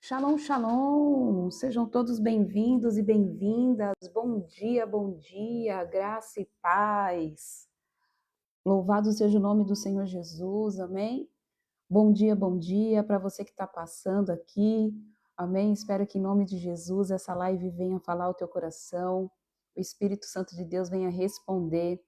Shalom, shalom! Sejam todos bem-vindos e bem-vindas. Bom dia, graça e paz. Louvado seja o nome do Senhor Jesus, amém? Bom dia para você que está passando aqui, amém? Espero que em nome de Jesus essa live venha falar ao teu coração, o Espírito Santo de Deus venha responder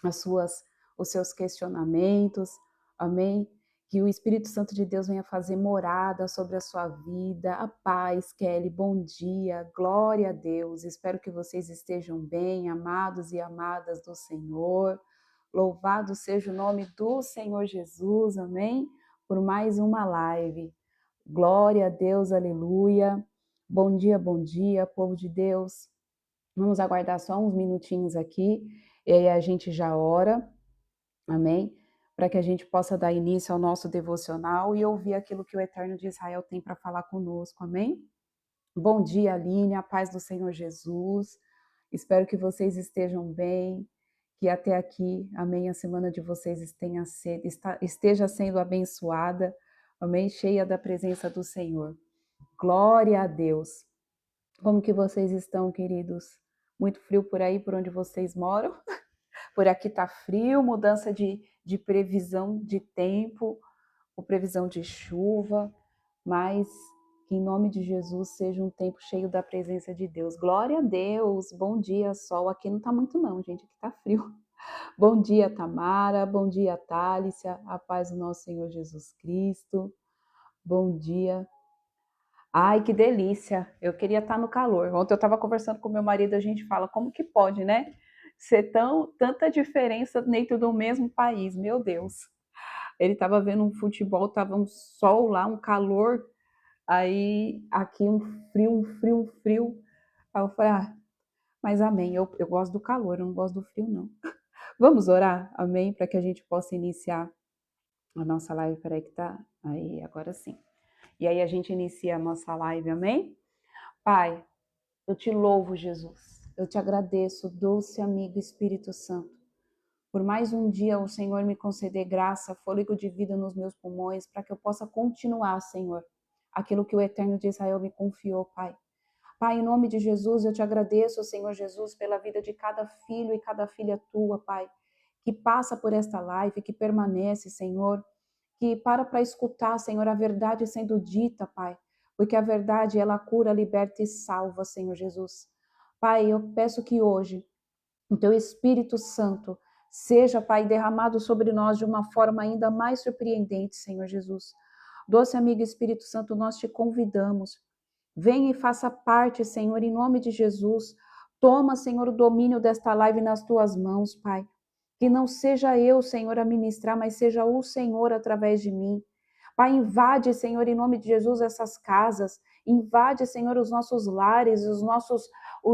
os seus questionamentos, amém? Que o Espírito Santo de Deus venha fazer morada sobre a sua vida. A paz, Kelly, bom dia, glória a Deus. Espero que vocês estejam bem, amados e amadas do Senhor. Louvado seja o nome do Senhor Jesus, amém? Por mais uma live. Glória a Deus, aleluia. Bom dia, povo de Deus. Vamos aguardar só uns minutinhos aqui e aí a gente já ora, amém? Para que a gente possa dar início ao nosso devocional e ouvir aquilo que o Eterno de Israel tem para falar conosco, amém? Bom dia, Aline, a paz do Senhor Jesus. Espero que vocês estejam bem, que até aqui, amém, a semana de vocês esteja sendo abençoada, amém? Cheia da presença do Senhor. Glória a Deus. Como que vocês estão, queridos? Muito frio por aí, por onde vocês moram? Por aqui tá frio, mudança de previsão de tempo, ou previsão de chuva, mas que em nome de Jesus seja um tempo cheio da presença de Deus. Glória a Deus, bom dia, sol. Aqui não tá muito não, gente, aqui tá frio. Bom dia, Tamara, bom dia, Thalícia, a paz do nosso Senhor Jesus Cristo. Bom dia. Ai, que delícia, eu queria estar no calor. Ontem eu estava conversando com meu marido, a gente fala, como que pode, né? Ser tanta diferença dentro do mesmo país, meu Deus. Ele estava vendo um futebol, estava um sol lá, um calor, aí aqui um frio. Aí eu falei, mas amém, eu gosto do calor, eu não gosto do frio, não. Vamos orar, amém, para que a gente possa iniciar a nossa live. Peraí que tá, aí, agora sim. E aí a gente inicia a nossa live, amém? Pai, eu te louvo, Jesus. Eu te agradeço, doce amigo Espírito Santo. Por mais um dia o Senhor me conceder graça, fôlego de vida nos meus pulmões, para que eu possa continuar, Senhor, aquilo que o Eterno de Israel me confiou, Pai. Pai, em nome de Jesus, eu te agradeço, Senhor Jesus, pela vida de cada filho e cada filha tua, Pai, que passa por esta live, que permanece, Senhor, que para escutar, Senhor, a verdade sendo dita, Pai, porque a verdade, ela cura, liberta e salva, Senhor Jesus. Pai, eu peço que hoje o teu Espírito Santo seja, Pai, derramado sobre nós de uma forma ainda mais surpreendente, Senhor Jesus. Doce amigo Espírito Santo, nós te convidamos. Venha e faça parte, Senhor, em nome de Jesus. Toma, Senhor, o domínio desta live nas tuas mãos, Pai. Que não seja eu, Senhor, a ministrar, mas seja o Senhor através de mim. Pai, invade, Senhor, em nome de Jesus, essas casas. Invade, Senhor, os nossos lares, os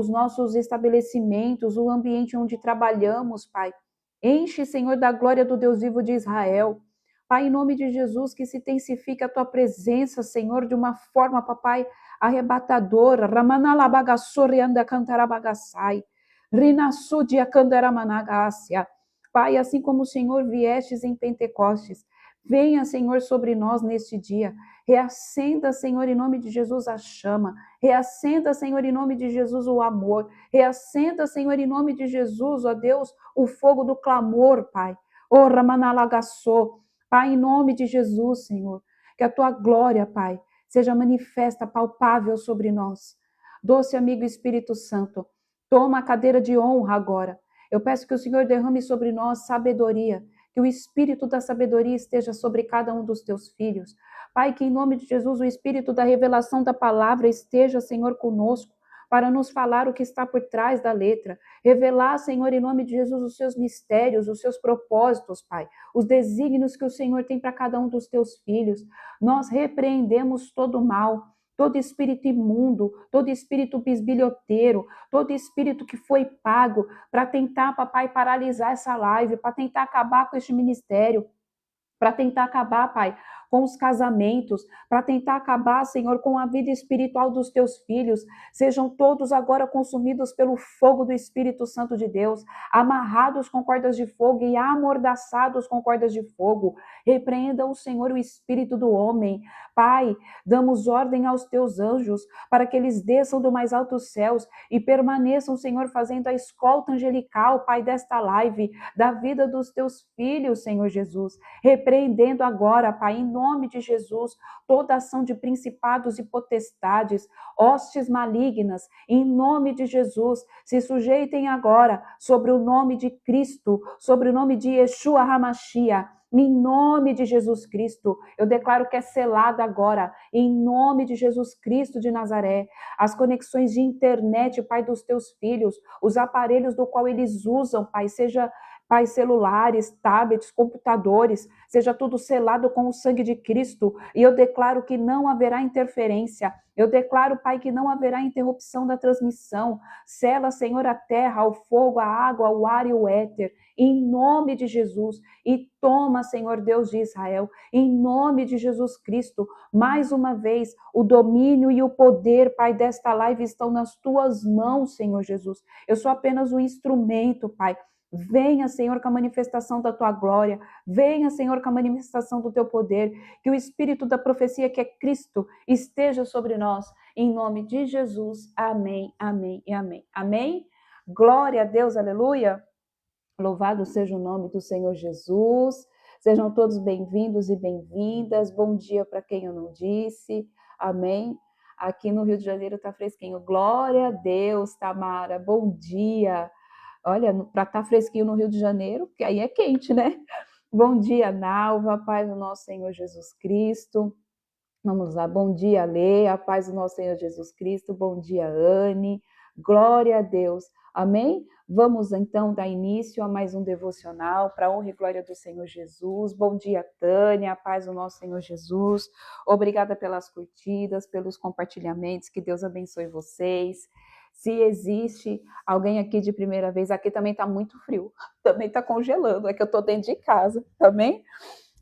nossos estabelecimentos, o ambiente onde trabalhamos, Pai. Enche, Senhor, da glória do Deus vivo de Israel. Pai, em nome de Jesus, que se intensifique a tua presença, Senhor, de uma forma, papai, arrebatadora. Ramanalabagassorianda cantarabagassai. Rinassudia candaramanagasia. Pai, assim como o Senhor viestes em Pentecostes, venha, Senhor, sobre nós neste dia. Reacenda, Senhor, em nome de Jesus, a chama. Reacenda, Senhor, em nome de Jesus, o amor. Reacenda, Senhor, em nome de Jesus, ó Deus, o fogo do clamor, Pai. Oh, Ramanalagassô. Pai, em nome de Jesus, Senhor, que a tua glória, Pai, seja manifesta, palpável sobre nós. Doce amigo Espírito Santo, toma a cadeira de honra agora. Eu peço que o Senhor derrame sobre nós sabedoria, que o Espírito da sabedoria esteja sobre cada um dos teus filhos. Pai, que em nome de Jesus o Espírito da revelação da palavra esteja, Senhor, conosco, para nos falar o que está por trás da letra. Revelar, Senhor, em nome de Jesus, os seus mistérios, os seus propósitos, Pai, os desígnios que o Senhor tem para cada um dos teus filhos. Nós repreendemos todo o mal, todo espírito imundo, todo espírito bisbilhoteiro, todo espírito que foi pago para tentar, papai, paralisar essa live, para tentar acabar com este ministério, para tentar acabar, Pai, com os casamentos, para tentar acabar, Senhor, com a vida espiritual dos teus filhos. Sejam todos agora consumidos pelo fogo do Espírito Santo de Deus, amarrados com cordas de fogo e amordaçados com cordas de fogo. Repreenda o Senhor o espírito do homem. Pai, damos ordem aos teus anjos para que eles desçam do mais altos céus e permaneçam, Senhor, fazendo a escolta angelical, Pai, desta live, da vida dos teus filhos, Senhor Jesus. Repreendendo agora, Pai, em nome de Jesus, toda ação de principados e potestades, hostes malignas, em nome de Jesus, se sujeitem agora sobre o nome de Cristo, sobre o nome de Yeshua HaMashiach. Em nome de Jesus Cristo, eu declaro que é selada agora, em nome de Jesus Cristo de Nazaré, as conexões de internet, Pai, dos teus filhos, os aparelhos do qual eles usam, Pai, seja, Pai, celulares, tablets, computadores, seja tudo selado com o sangue de Cristo, e eu declaro que não haverá interferência, eu declaro, Pai, que não haverá interrupção da transmissão. Sela, Senhor, a terra, o fogo, a água, o ar e o éter, em nome de Jesus. E toma, Senhor Deus de Israel, em nome de Jesus Cristo, mais uma vez, o domínio e o poder, Pai, desta live estão nas tuas mãos, Senhor Jesus. Eu sou apenas um instrumento, Pai. Venha, Senhor, com a manifestação da tua glória. Venha, Senhor, com a manifestação do teu poder. Que o espírito da profecia, que é Cristo, esteja sobre nós. Em nome de Jesus. Amém, amém e amém. Amém? Glória a Deus, aleluia. Louvado seja o nome do Senhor Jesus. Sejam todos bem-vindos e bem-vindas. Bom dia para quem eu não disse. Amém? Aqui no Rio de Janeiro está fresquinho. Glória a Deus, Tamara. Bom dia. Olha, para estar fresquinho no Rio de Janeiro, que aí é quente, né? Bom dia, Nalva, paz do nosso Senhor Jesus Cristo. Vamos lá, bom dia, Lê, a paz do nosso Senhor Jesus Cristo. Bom dia, Anne. Glória a Deus. Amém? Vamos então dar início a mais um devocional para a honra e glória do Senhor Jesus. Bom dia, Tânia, a paz do nosso Senhor Jesus. Obrigada pelas curtidas, pelos compartilhamentos. Que Deus abençoe vocês. Se existe alguém aqui de primeira vez, aqui também está muito frio, também está congelando, é que eu estou dentro de casa, também.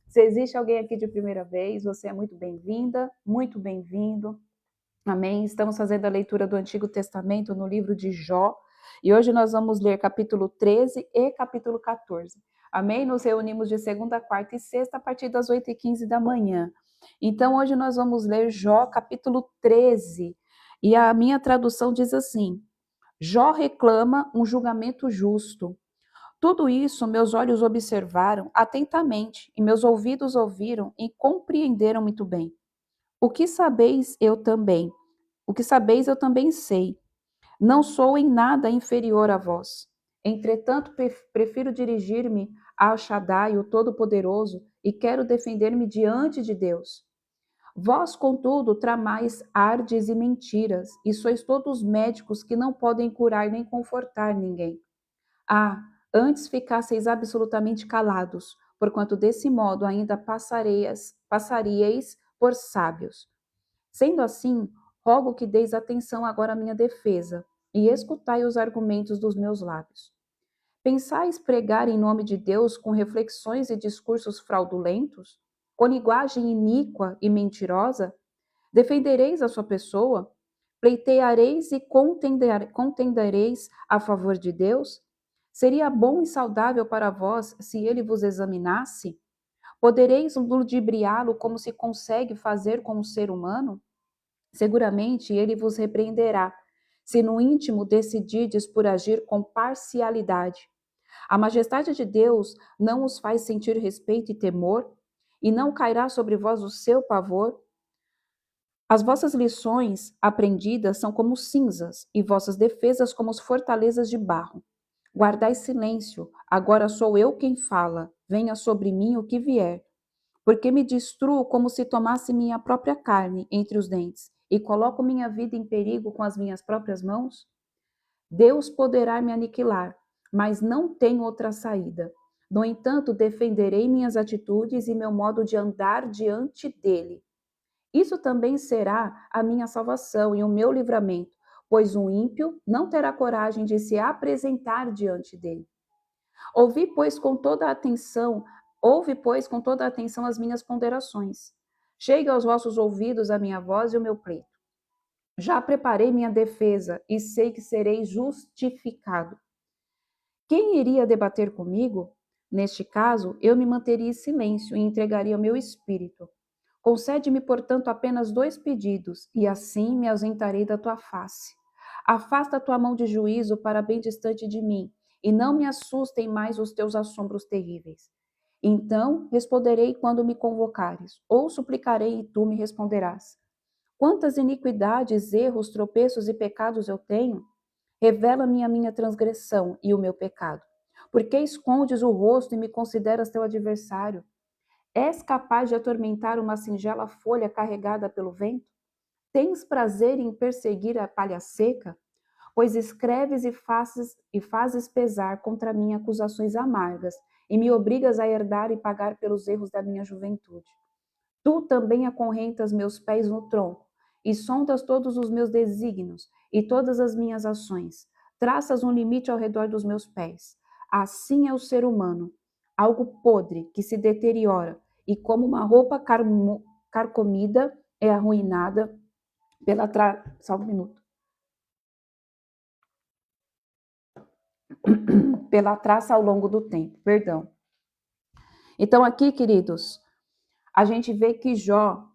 Se existe alguém aqui de primeira vez, você é muito bem-vinda, muito bem-vindo. Amém? Estamos fazendo a leitura do Antigo Testamento no livro de Jó, e hoje nós vamos ler capítulo 13 e capítulo 14. Amém? Nos reunimos de segunda, quarta e sexta a partir das 8h15 da manhã. Então, hoje nós vamos ler Jó, capítulo 13, e a minha tradução diz assim: Jó reclama um julgamento justo. Tudo isso meus olhos observaram atentamente, e meus ouvidos ouviram e compreenderam muito bem. O que sabeis eu também, o que sabeis eu também sei. Não sou em nada inferior a vós. Entretanto, prefiro dirigir-me a Shaddai, o Todo-Poderoso, e quero defender-me diante de Deus. Vós, contudo, tramais ardes e mentiras, e sois todos médicos que não podem curar nem confortar ninguém. Ah, antes ficasseis absolutamente calados, porquanto desse modo ainda passaríeis por sábios. Sendo assim, rogo que deis atenção agora à minha defesa, e escutai os argumentos dos meus lábios. Pensais pregar em nome de Deus com reflexões e discursos fraudulentos? Com linguagem iníqua e mentirosa? Defendereis a sua pessoa? Pleiteareis e contendereis a favor de Deus? Seria bom e saudável para vós se ele vos examinasse? Podereis ludibriá-lo como se consegue fazer com um ser humano? Seguramente ele vos repreenderá, se no íntimo decidides por agir com parcialidade. A majestade de Deus não os faz sentir respeito e temor, e não cairá sobre vós o seu pavor? As vossas lições aprendidas são como cinzas, e vossas defesas como as fortalezas de barro. Guardai silêncio, agora sou eu quem fala, venha sobre mim o que vier. Porque me destruo como se tomasse minha própria carne entre os dentes, e coloco minha vida em perigo com as minhas próprias mãos? Deus poderá me aniquilar, mas não tenho outra saída. No entanto, defenderei minhas atitudes e meu modo de andar diante dele. Isso também será a minha salvação e o meu livramento, pois o ímpio não terá coragem de se apresentar diante dele. Ouvi, pois, com toda a atenção Ouve, pois, com toda a atenção as minhas ponderações. Chegue aos vossos ouvidos a minha voz e o meu pleito. Já preparei minha defesa e sei que serei justificado. Quem iria debater comigo? Neste caso, eu me manteria em silêncio e entregaria o meu espírito. Concede-me, portanto, apenas 2 pedidos, e assim me ausentarei da tua face. Afasta a tua mão de juízo para bem distante de mim, e não me assustem mais os teus assombros terríveis. Então responderei quando me convocares, ou suplicarei e tu me responderás. Quantas iniquidades, erros, tropeços e pecados eu tenho? Revela-me a minha transgressão e o meu pecado. Por que escondes o rosto e me consideras teu adversário? És capaz de atormentar uma singela folha carregada pelo vento? Tens prazer em perseguir a palha seca? Pois escreves e fazes pesar contra mim acusações amargas, e me obrigas a herdar e pagar pelos erros da minha juventude. Tu também acorrentas meus pés no tronco, e sondas todos os meus desígnios e todas as minhas ações. Traças um limite ao redor dos meus pés. Assim é o ser humano, algo podre que se deteriora, e como uma roupa carcomida é arruinada só um minuto. Pela traça ao longo do tempo, perdão. Então aqui, queridos, a gente vê que Jó,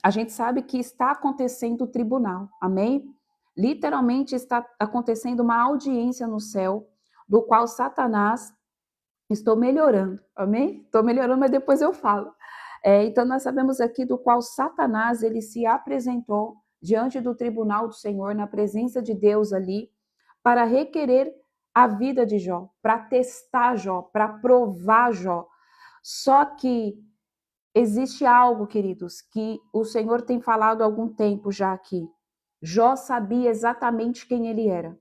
a gente sabe que está acontecendo o tribunal, amém? Literalmente está acontecendo uma audiência no céu, do qual Satanás, estou melhorando, amém? Estou melhorando, mas depois eu falo. Então nós sabemos aqui do qual Satanás, ele se apresentou diante do tribunal do Senhor, na presença de Deus ali, para requerer a vida de Jó, para testar Jó, para provar Jó. Só que existe algo, queridos, que o Senhor tem falado há algum tempo já aqui. Jó sabia exatamente quem ele era.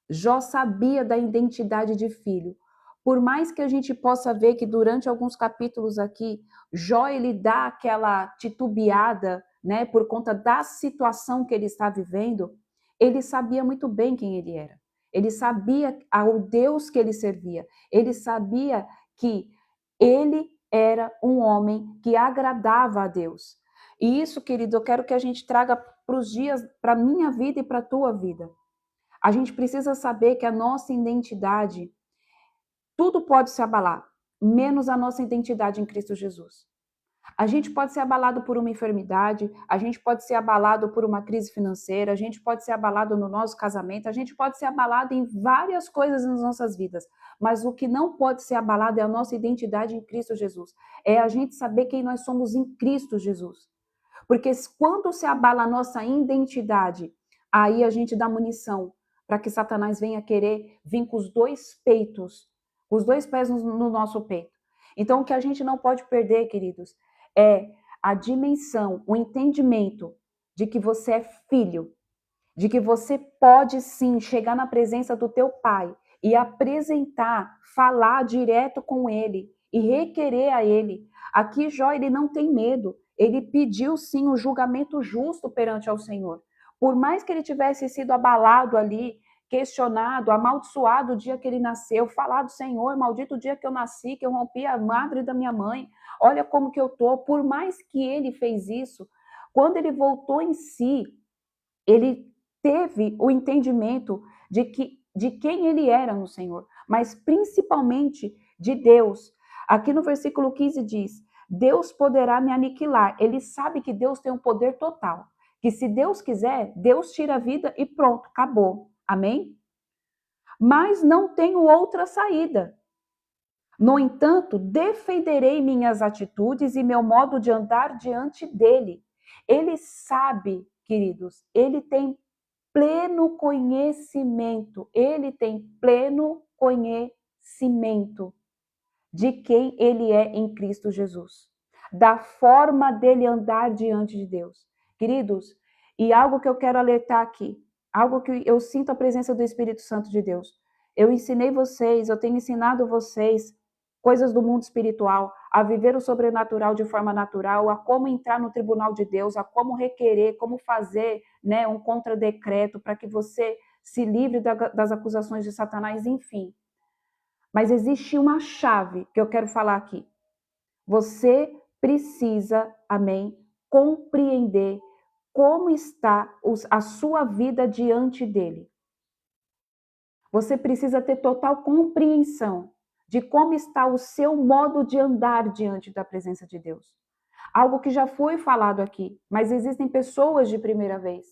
Jó sabia da identidade de filho. Por mais que a gente possa ver que durante alguns capítulos aqui, Jó ele dá aquela titubeada, né, por conta da situação que ele está vivendo, ele sabia muito bem quem ele era. Ele sabia ao Deus que ele servia. Ele sabia que ele era um homem que agradava a Deus. E isso, querido, eu quero que a gente traga para os dias, para a minha vida e para a tua vida. A gente precisa saber que a nossa identidade, tudo pode se abalar, menos a nossa identidade em Cristo Jesus. A gente pode ser abalado por uma enfermidade, a gente pode ser abalado por uma crise financeira, a gente pode ser abalado no nosso casamento, a gente pode ser abalado em várias coisas nas nossas vidas, mas o que não pode ser abalado é a nossa identidade em Cristo Jesus. É a gente saber quem nós somos em Cristo Jesus. Porque quando se abala a nossa identidade, aí a gente dá munição para que Satanás venha querer vir com os 2 peitos, os 2 pés no nosso peito. Então, o que a gente não pode perder, queridos, é a dimensão, o entendimento de que você é filho, de que você pode sim chegar na presença do teu pai e apresentar, falar direto com ele e requerer a ele. Aqui Jó, ele não tem medo, ele pediu sim o julgamento justo perante ao Senhor. Por mais que ele tivesse sido abalado ali, questionado, amaldiçoado o dia que ele nasceu, falado, Senhor, maldito o dia que eu nasci, que eu rompi a madre da minha mãe, olha como que eu tô. Por mais que ele fez isso, quando ele voltou em si, ele teve o entendimento de quem ele era no Senhor, mas principalmente de Deus. Aqui no versículo 15 diz: Deus poderá me aniquilar. Ele sabe que Deus tem um poder total, que se Deus quiser, Deus tira a vida e pronto, acabou. Amém? Mas não tenho outra saída. No entanto, defenderei minhas atitudes e meu modo de andar diante dele. Ele sabe, queridos, ele tem pleno conhecimento, ele tem pleno conhecimento de quem ele é em Cristo Jesus, da forma dele andar diante de Deus. Queridos, e algo que eu quero alertar aqui, algo que eu sinto a presença do Espírito Santo de Deus. Eu ensinei vocês, eu tenho ensinado vocês coisas do mundo espiritual, a viver o sobrenatural de forma natural, a como entrar no tribunal de Deus, a como requerer, como fazer, né, um contradecreto para que você se livre das acusações de Satanás, enfim. Mas existe uma chave que eu quero falar aqui. Você precisa, amém, compreender como está a sua vida diante dele. Você precisa ter total compreensão de como está o seu modo de andar diante da presença de Deus. Algo que já foi falado aqui, mas existem pessoas de primeira vez.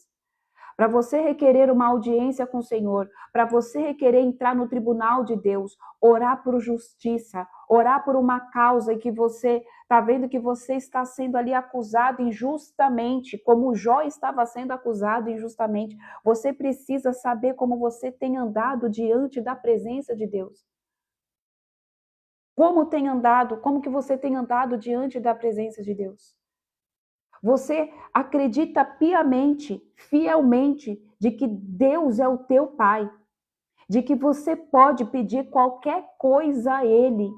Para você requerer uma audiência com o Senhor, para você requerer entrar no tribunal de Deus, orar por justiça, orar por uma causa em que você está vendo que você está sendo ali acusado injustamente, como Jó estava sendo acusado injustamente, você precisa saber como você tem andado diante da presença de Deus. Como tem andado, como que você tem andado diante da presença de Deus? Você acredita piamente, fielmente, de que Deus é o teu Pai, de que você pode pedir qualquer coisa a Ele,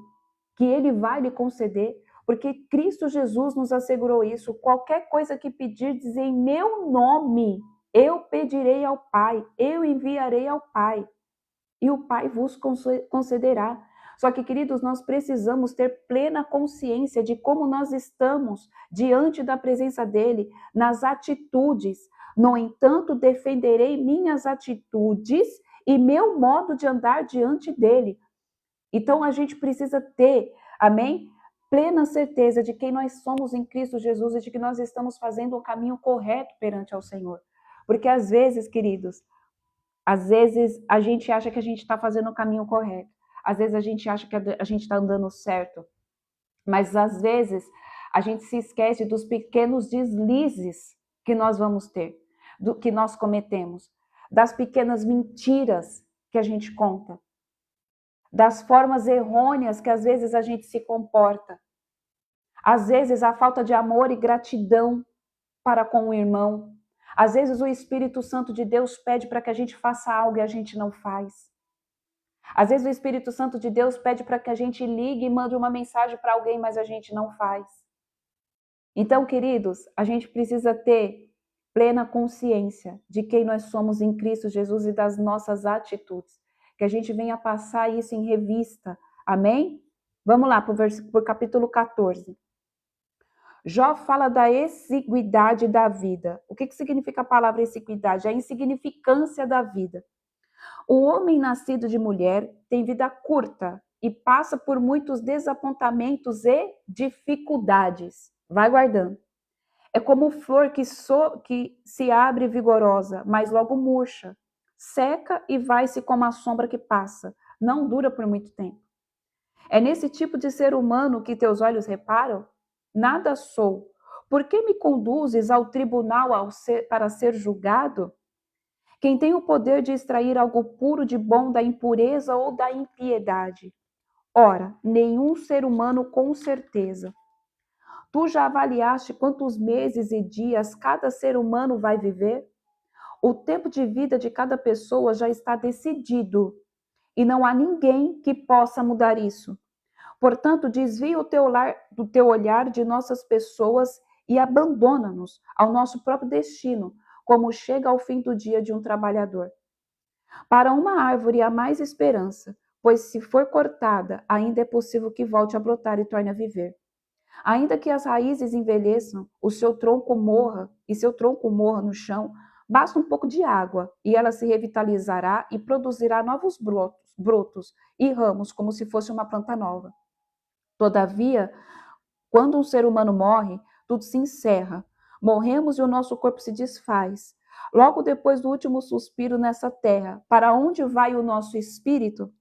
que Ele vai lhe conceder, porque Cristo Jesus nos assegurou isso. Qualquer coisa que pedirdes em meu nome, eu pedirei ao Pai, eu enviarei ao Pai, e o Pai vos concederá. Só que, queridos, nós precisamos ter plena consciência de como nós estamos diante da presença dele, nas atitudes. No entanto, defenderei minhas atitudes e meu modo de andar diante dele. Então, a gente precisa ter, amém? Plena certeza de quem nós somos em Cristo Jesus e de que nós estamos fazendo o caminho correto perante ao Senhor. Porque às vezes, queridos, às vezes a gente acha que a gente está fazendo o caminho correto. Às vezes a gente acha que a gente está andando certo. Mas às vezes a gente se esquece dos pequenos deslizes que nós vamos ter, do que nós cometemos, das pequenas mentiras que a gente conta, das formas errôneas que às vezes a gente se comporta. Às vezes a falta de amor e gratidão para com o irmão. Às vezes o Espírito Santo de Deus pede para que a gente faça algo e a gente não faz. Às vezes o Espírito Santo de Deus pede para que a gente ligue e mande uma mensagem para alguém, mas a gente não faz. Então, queridos, a gente precisa ter plena consciência de quem nós somos em Cristo Jesus e das nossas atitudes. Que a gente venha passar isso em revista. Amém? Vamos lá para o capítulo 14. Jó fala da exiguidade da vida. O que significa a palavra exiguidade? A insignificância da vida. O homem nascido de mulher tem vida curta e passa por muitos desapontamentos e dificuldades. Vai guardando. É como flor que se abre vigorosa, mas logo murcha. Seca e vai-se como a sombra que passa. Não dura por muito tempo. É nesse tipo de ser humano que teus olhos reparam? Nada sou. Por que me conduzes ao tribunal para ser julgado? Quem tem o poder de extrair algo puro de bom da impureza ou da impiedade? Ora, nenhum ser humano com certeza. Tu já avaliaste quantos meses e dias cada ser humano vai viver? O tempo de vida de cada pessoa já está decidido e não há ninguém que possa mudar isso. Portanto, desvia do teu olhar de nossas pessoas e abandona-nos ao nosso próprio destino, como chega ao fim do dia de um trabalhador. Para uma árvore há mais esperança, pois se for cortada, ainda é possível que volte a brotar e torne a viver. Ainda que as raízes envelheçam, o seu tronco morra no chão, basta um pouco de água e ela se revitalizará e produzirá novos brotos e ramos como se fosse uma planta nova. Todavia, quando um ser humano morre, tudo se encerra. Morremos e o nosso corpo se desfaz. Logo depois do último suspiro nessa terra, para onde vai o nosso espírito?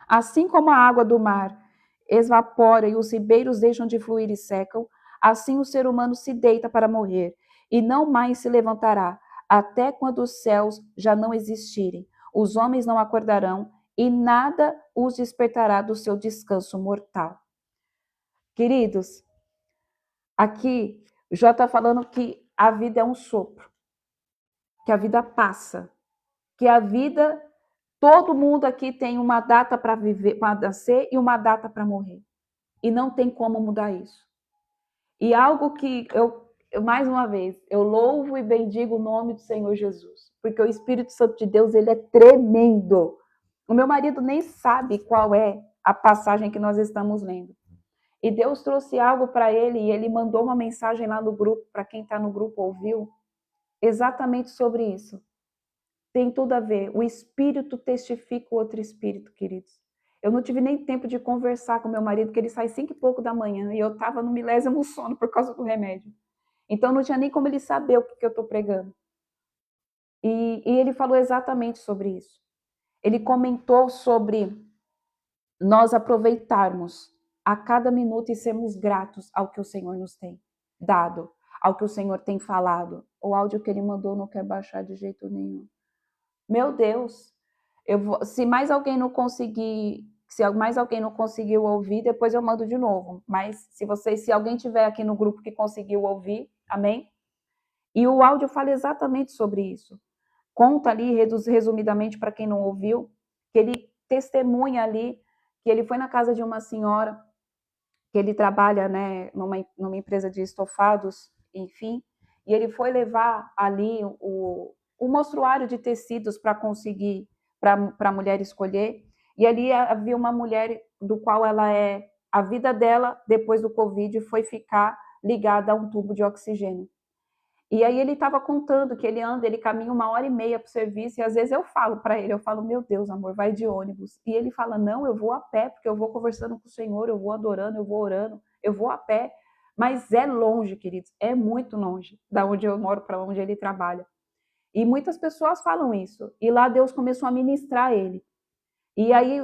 Assim como a água do mar evapora e os ribeiros deixam de fluir e secam, assim o ser humano se deita para morrer e não mais se levantará, até quando os céus já não existirem. Os homens não acordarão e nada os despertará do seu descanso mortal. Queridos, aqui Jó está falando que a vida é um sopro, que a vida passa, que a vida, todo mundo aqui tem uma data para viver, para nascer e uma data para morrer. E não tem como mudar isso. E algo que mais uma vez, eu louvo e bendigo o nome do Senhor Jesus, porque o Espírito Santo de Deus, ele é tremendo. O meu marido nem sabe qual é a passagem que nós estamos lendo. E Deus trouxe algo para ele e ele mandou uma mensagem lá no grupo, para quem está no grupo ouviu, exatamente sobre isso. Tem tudo a ver. O espírito testifica o outro espírito, queridos. Eu não tive nem tempo de conversar com meu marido, porque ele sai 5 e pouco da manhã e eu estava no milésimo sono por causa do remédio. Então não tinha nem como ele saber o que eu estou pregando. E ele falou exatamente sobre isso. Ele comentou sobre nós aproveitarmos a cada minuto e sermos gratos ao que o Senhor nos tem dado, ao que o Senhor tem falado. O áudio que ele mandou não quer baixar de jeito nenhum. Meu Deus, se mais alguém não conseguir, se mais alguém não conseguiu ouvir, depois eu mando de novo. Mas se alguém tiver aqui no grupo que conseguiu ouvir, amém? E o áudio fala exatamente sobre isso. Conta ali, resumidamente, para quem não ouviu, que ele testemunha ali que ele foi na casa de uma senhora, que ele trabalha, né, numa empresa de estofados, enfim, e ele foi levar ali o mostruário de tecidos para conseguir, para a mulher escolher, e ali havia uma mulher do qual a vida dela, depois do Covid, foi ficar ligada a um tubo de oxigênio. E aí ele estava contando que ele caminha 1h30 para o serviço, e às vezes eu falo para ele, eu falo, meu Deus, amor, vai de ônibus. E ele fala, não, eu vou a pé, porque eu vou conversando com o Senhor, eu vou adorando, eu vou orando, eu vou a pé. Mas é longe, queridos, é muito longe da onde eu moro para onde ele trabalha. E muitas pessoas falam isso. E lá Deus começou a ministrar ele. E aí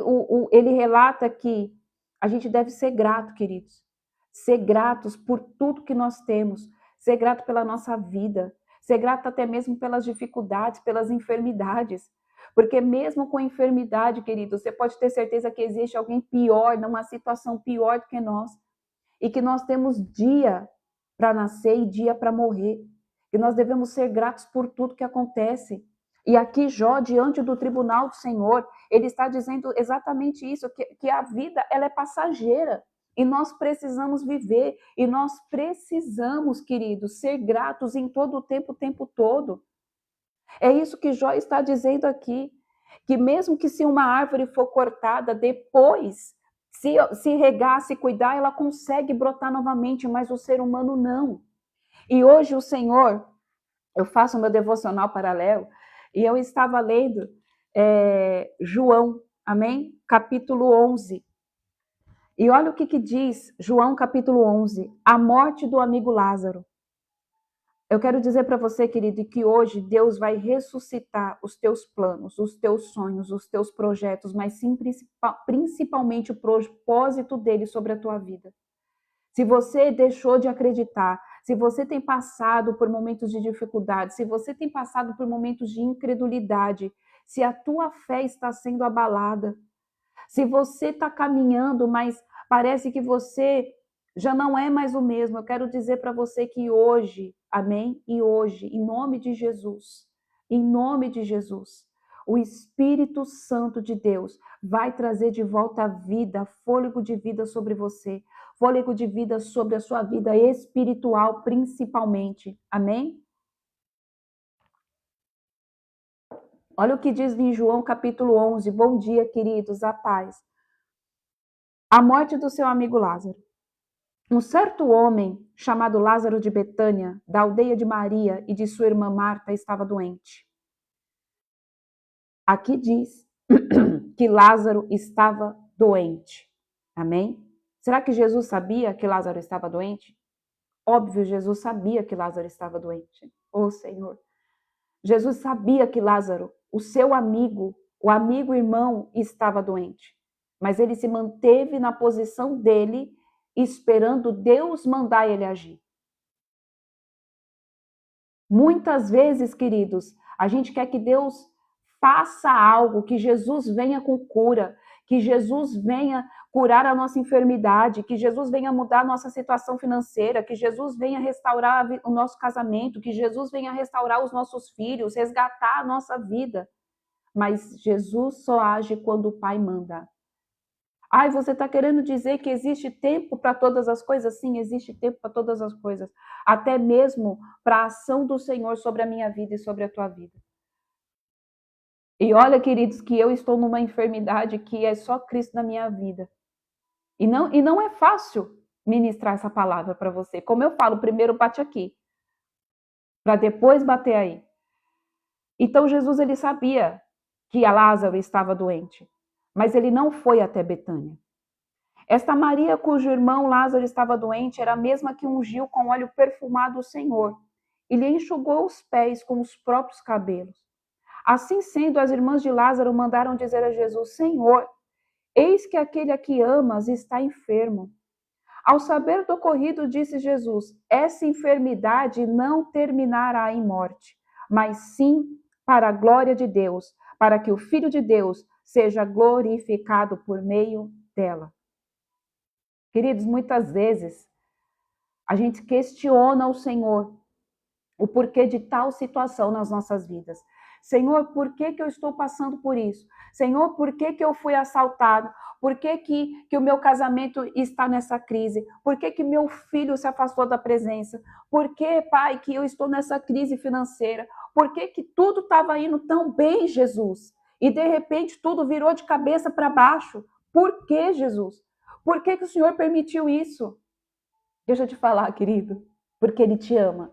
ele relata que a gente deve ser grato, queridos. Ser gratos por tudo que nós temos. Ser grato pela nossa vida. Ser grato até mesmo pelas dificuldades, pelas enfermidades. Porque mesmo com enfermidade, querido, você pode ter certeza que existe alguém pior, numa situação pior do que nós. E que nós temos dia para nascer e dia para morrer. E nós devemos ser gratos por tudo que acontece. E aqui Jó, diante do tribunal do Senhor, ele está dizendo exatamente isso, que a vida ela é passageira. E nós precisamos viver, e nós precisamos, queridos, ser gratos em todo o tempo todo. É isso que Jó está dizendo aqui, que mesmo que se uma árvore for cortada, depois, se regar, se cuidar, ela consegue brotar novamente, mas o ser humano não. E hoje o Senhor, eu faço meu devocional paralelo, e eu estava lendo João, amém? Capítulo 11. E olha o que diz João capítulo 11, a morte do amigo Lázaro. Eu quero dizer para você, querido, que hoje Deus vai ressuscitar os teus planos, os teus sonhos, os teus projetos, mas sim principalmente o propósito dele sobre a tua vida. Se você deixou de acreditar, se você tem passado por momentos de dificuldade, se você tem passado por momentos de incredulidade, se a tua fé está sendo abalada, se você está caminhando, mas parece que você já não é mais o mesmo, eu quero dizer para você que hoje, amém? E hoje, em nome de Jesus, o Espírito Santo de Deus vai trazer de volta a vida, fôlego de vida sobre você, fôlego de vida sobre a sua vida espiritual, principalmente. Amém? Olha o que diz em João capítulo 11. Bom dia, queridos, a paz. A morte do seu amigo Lázaro. Um certo homem, chamado Lázaro de Betânia, da aldeia de Maria e de sua irmã Marta, estava doente. Aqui diz que Lázaro estava doente. Amém? Será que Jesus sabia que Lázaro estava doente? Óbvio, Jesus sabia que Lázaro estava doente. Oh, Senhor. Jesus sabia que Lázaro, o seu amigo, o amigo irmão, estava doente. Mas ele se manteve na posição dele, esperando Deus mandar ele agir. Muitas vezes, queridos, a gente quer que Deus faça algo, que Jesus venha com cura, que Jesus venha curar a nossa enfermidade, que Jesus venha mudar a nossa situação financeira, que Jesus venha restaurar o nosso casamento, que Jesus venha restaurar os nossos filhos, resgatar a nossa vida. Mas Jesus só age quando o Pai manda. Ai, você está querendo dizer que existe tempo para todas as coisas? Sim, existe tempo para todas as coisas. Até mesmo para a ação do Senhor sobre a minha vida e sobre a tua vida. E olha, queridos, que eu estou numa enfermidade que é só Cristo na minha vida. E não é fácil ministrar essa palavra para você. Como eu falo, primeiro bate aqui, para depois bater aí. Então Jesus, ele sabia que a Lázaro estava doente, mas ele não foi até Betânia. Esta Maria, cujo irmão Lázaro estava doente, era a mesma que ungiu com óleo perfumado o Senhor e lhe enxugou os pés com os próprios cabelos. Assim sendo, as irmãs de Lázaro mandaram dizer a Jesus: Senhor, eis que aquele a que amas está enfermo. Ao saber do ocorrido, disse Jesus: essa enfermidade não terminará em morte, mas sim para a glória de Deus, para que o Filho de Deus seja glorificado por meio dela. Queridos, muitas vezes a gente questiona o Senhor, o porquê de tal situação nas nossas vidas. Senhor, por que eu estou passando por isso? Senhor, por que eu fui assaltado? Por que o meu casamento está nessa crise? Por que meu filho se afastou da presença? Por que, Pai, que eu estou nessa crise financeira? Por que tudo estava indo tão bem, Jesus? E de repente tudo virou de cabeça para baixo. Por que, Jesus? Por que o Senhor permitiu isso? Deixa eu te falar, querido, porque Ele te ama.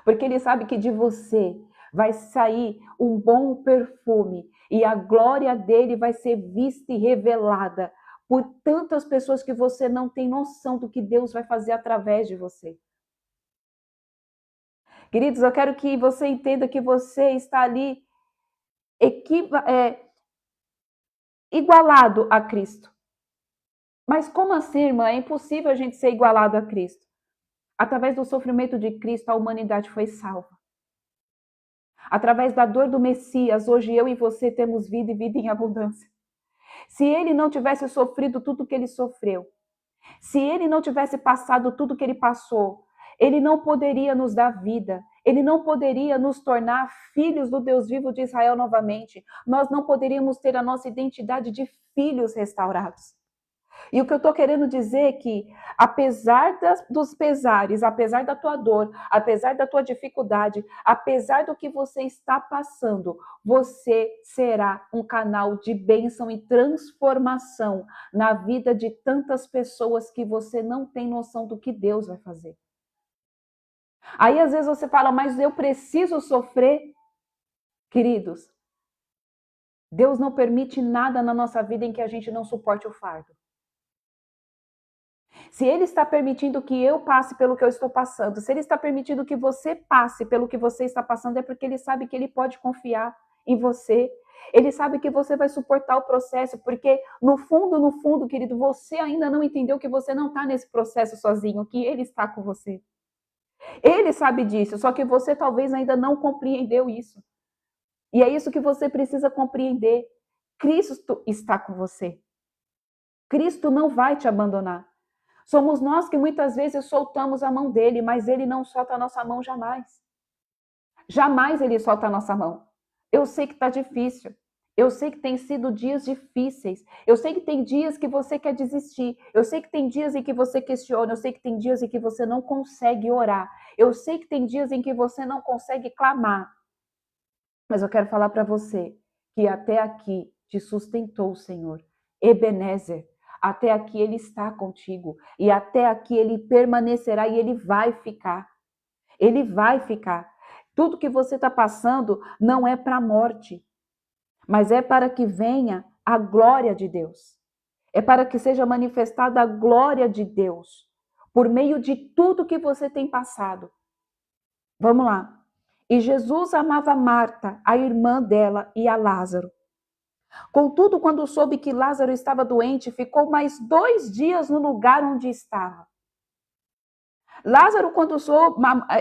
Porque Ele sabe que de você vai sair um bom perfume e a glória dele vai ser vista e revelada por tantas pessoas que você não tem noção do que Deus vai fazer através de você. Queridos, eu quero que você entenda que você está ali igualado a Cristo. Mas como assim, irmã? É impossível a gente ser igualado a Cristo. Através do sofrimento de Cristo, a humanidade foi salva. Através da dor do Messias, hoje eu e você temos vida e vida em abundância. Se ele não tivesse sofrido tudo que ele sofreu, se ele não tivesse passado tudo que ele passou, ele não poderia nos dar vida, ele não poderia nos tornar filhos do Deus vivo de Israel novamente. Nós não poderíamos ter a nossa identidade de filhos restaurados. E o que eu estou querendo dizer é que, apesar dos pesares, apesar da tua dor, apesar da tua dificuldade, apesar do que você está passando, você será um canal de bênção e transformação na vida de tantas pessoas que você não tem noção do que Deus vai fazer. Aí, às vezes, você fala, mas eu preciso sofrer. Queridos, Deus não permite nada na nossa vida em que a gente não suporte o fardo. Se Ele está permitindo que eu passe pelo que eu estou passando, se Ele está permitindo que você passe pelo que você está passando, é porque Ele sabe que Ele pode confiar em você. Ele sabe que você vai suportar o processo, porque no fundo, querido, você ainda não entendeu que você não está nesse processo sozinho, que Ele está com você. Ele sabe disso, só que você talvez ainda não compreendeu isso. E é isso que você precisa compreender. Cristo está com você. Cristo não vai te abandonar. Somos nós que muitas vezes soltamos a mão dele, mas ele não solta a nossa mão jamais. Jamais ele solta a nossa mão. Eu sei que está difícil. Eu sei que tem sido dias difíceis. Eu sei que tem dias que você quer desistir. Eu sei que tem dias em que você questiona. Eu sei que tem dias em que você não consegue orar. Eu sei que tem dias em que você não consegue clamar. Mas eu quero falar para você que até aqui te sustentou o Senhor. Ebenezer. Até aqui Ele está contigo. E até aqui Ele permanecerá e Ele vai ficar. Ele vai ficar. Tudo que você está passando não é para a morte, mas é para que venha a glória de Deus. É para que seja manifestada a glória de Deus por meio de tudo que você tem passado. Vamos lá. E Jesus amava Marta, a irmã dela, e a Lázaro. Contudo, quando soube que Lázaro estava doente, ficou mais 2 dias no lugar onde estava.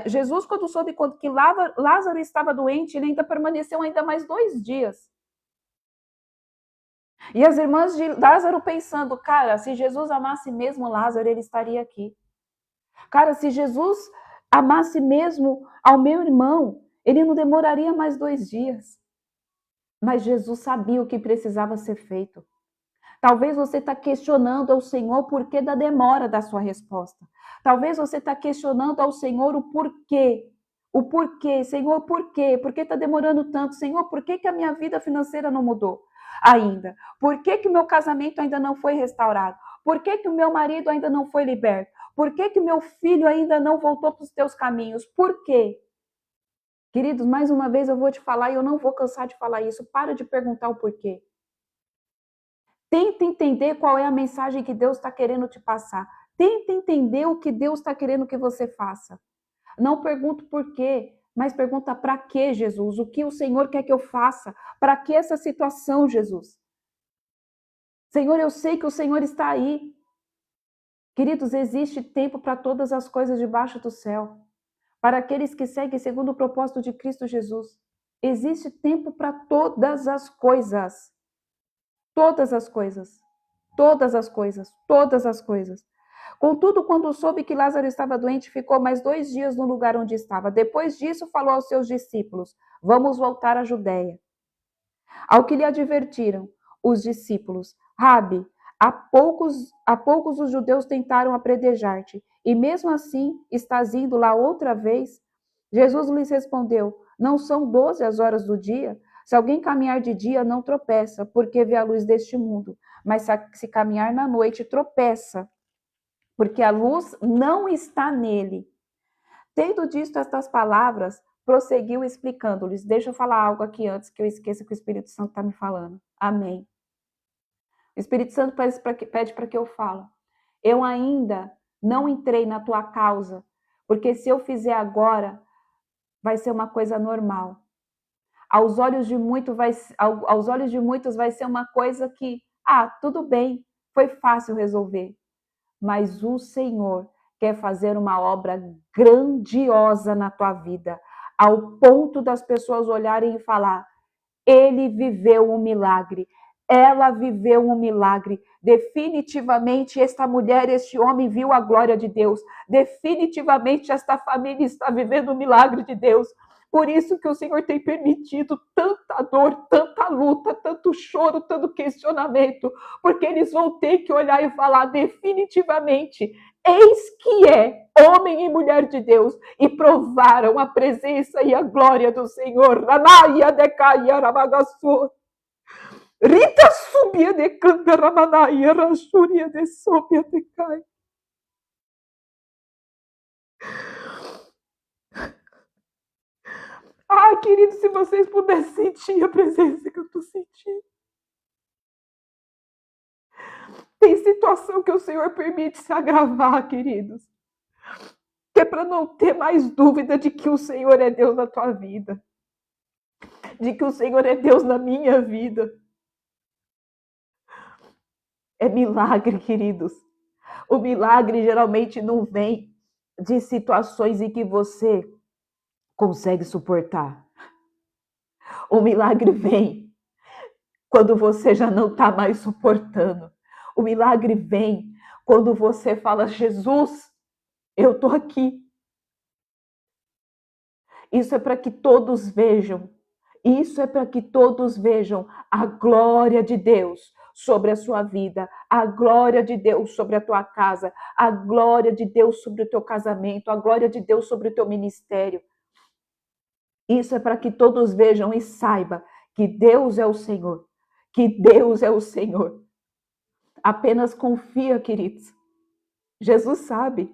Jesus, quando soube que Lázaro estava doente, ele ainda permaneceu ainda mais 2 dias. E as irmãs de Lázaro pensando, cara, se Jesus amasse mesmo Lázaro, ele estaria aqui. Cara, se Jesus amasse mesmo ao meu irmão, ele não demoraria mais 2 dias. Mas Jesus sabia o que precisava ser feito. Talvez você está questionando ao Senhor o porquê da demora da sua resposta. Talvez você está questionando ao Senhor o porquê O porquê, Senhor, por quê? Por que está demorando tanto? Senhor, por que a minha vida financeira não mudou ainda? Por que o meu casamento ainda não foi restaurado? Por que o meu marido ainda não foi liberto? Por que o meu filho ainda não voltou para os teus caminhos? Por quê? Queridos, mais uma vez eu vou te falar e eu não vou cansar de falar isso. Para de perguntar o porquê. Tenta entender qual é a mensagem que Deus está querendo te passar. Tenta entender o que Deus está querendo que você faça. Não pergunta por quê, mas pergunta para que, Jesus? O que o Senhor quer que eu faça? Para que essa situação, Jesus? Senhor, eu sei que o Senhor está aí. Queridos, existe tempo para todas as coisas debaixo do céu. Para aqueles que seguem segundo o propósito de Cristo Jesus. Existe tempo para todas as coisas. Todas as coisas. Todas as coisas. Todas as coisas. Contudo, quando soube que Lázaro estava doente, ficou mais 2 dias no lugar onde estava. Depois disso, falou aos seus discípulos: vamos voltar à Judéia. Ao que lhe advertiram os discípulos: Rabi, há poucos os judeus tentaram apredejar-te, e mesmo assim estás indo lá outra vez? Jesus lhes respondeu: não são 12 as horas do dia? Se alguém caminhar de dia, não tropeça, porque vê a luz deste mundo. Mas se caminhar na noite, tropeça, porque a luz não está nele. Tendo dito estas palavras, prosseguiu explicando-lhes. Deixa eu falar algo aqui antes que eu esqueça que o Espírito Santo está me falando. Amém. O Espírito Santo pede para que eu fale. Eu ainda não entrei na tua causa, porque se eu fizer agora, vai ser uma coisa normal. Aos olhos de muitos vai ser uma coisa que, tudo bem, foi fácil resolver. Mas o Senhor quer fazer uma obra grandiosa na tua vida, ao ponto das pessoas olharem e falar: ele viveu um milagre, ela viveu um milagre. Definitivamente esta mulher, este homem viu a glória de Deus. Definitivamente esta família está vivendo o milagre de Deus. Por isso que o Senhor tem permitido tanta dor, tanta luta, tanto choro, tanto questionamento, porque eles vão ter que olhar e falar definitivamente: eis que é homem e mulher de Deus, e provaram a presença e a glória do Senhor. Ranaia de caia rabagaçu. Rita subia de canta ramanaia, rachuria de sobia de cai. Querido, se vocês pudessem sentir a presença que eu estou sentindo. Tem situação que o Senhor permite se agravar, queridos, que é para não ter mais dúvida de que o Senhor é Deus na tua vida, de que o Senhor é Deus na minha vida. É milagre, queridos. O milagre geralmente não vem de situações em que você consegue suportar. O milagre vem quando você já não está mais suportando. O milagre vem quando você fala: Jesus, eu estou aqui. Isso é para que todos vejam. Isso é para que todos vejam a glória de Deus sobre a sua vida, a glória de Deus sobre a tua casa, a glória de Deus sobre o teu casamento, a glória de Deus sobre o teu ministério. Isso é para que todos vejam e saibam que Deus é o Senhor, que Deus é o Senhor. Apenas confia, queridos. Jesus sabe.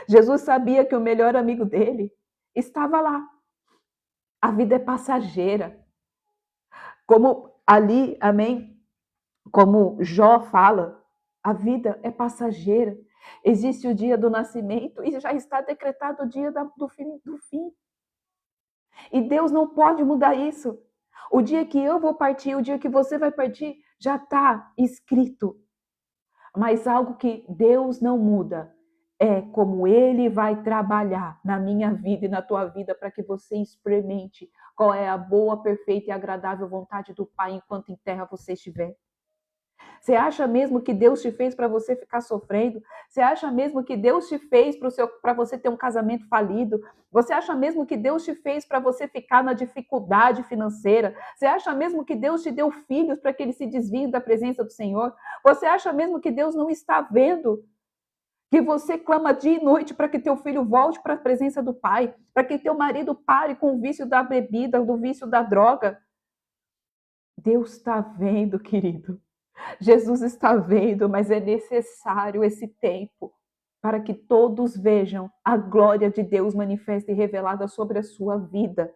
Jesus sabia que o melhor amigo dele estava lá. A vida é passageira. Como ali, amém? Como Jó fala, a vida é passageira. Existe o dia do nascimento e já está decretado o dia do fim. E Deus não pode mudar isso. O dia que eu vou partir, o dia que você vai partir, já está escrito. Mas algo que Deus não muda é como Ele vai trabalhar na minha vida e na tua vida para que você experimente qual é a boa, perfeita e agradável vontade do Pai enquanto em terra você estiver. Você acha mesmo que Deus te fez para você ficar sofrendo? Você acha mesmo que Deus te fez para você ter um casamento falido? Você acha mesmo que Deus te fez para você ficar na dificuldade financeira? Você acha mesmo que Deus te deu filhos para que eles se desviem da presença do Senhor? Você acha mesmo que Deus não está vendo que você clama dia e noite para que teu filho volte para a presença do Pai, para que teu marido pare com o vício da bebida, do vício da droga. Deus está vendo, querido. Jesus está vendo, mas é necessário esse tempo para que todos vejam a glória de Deus manifesta e revelada sobre a sua vida.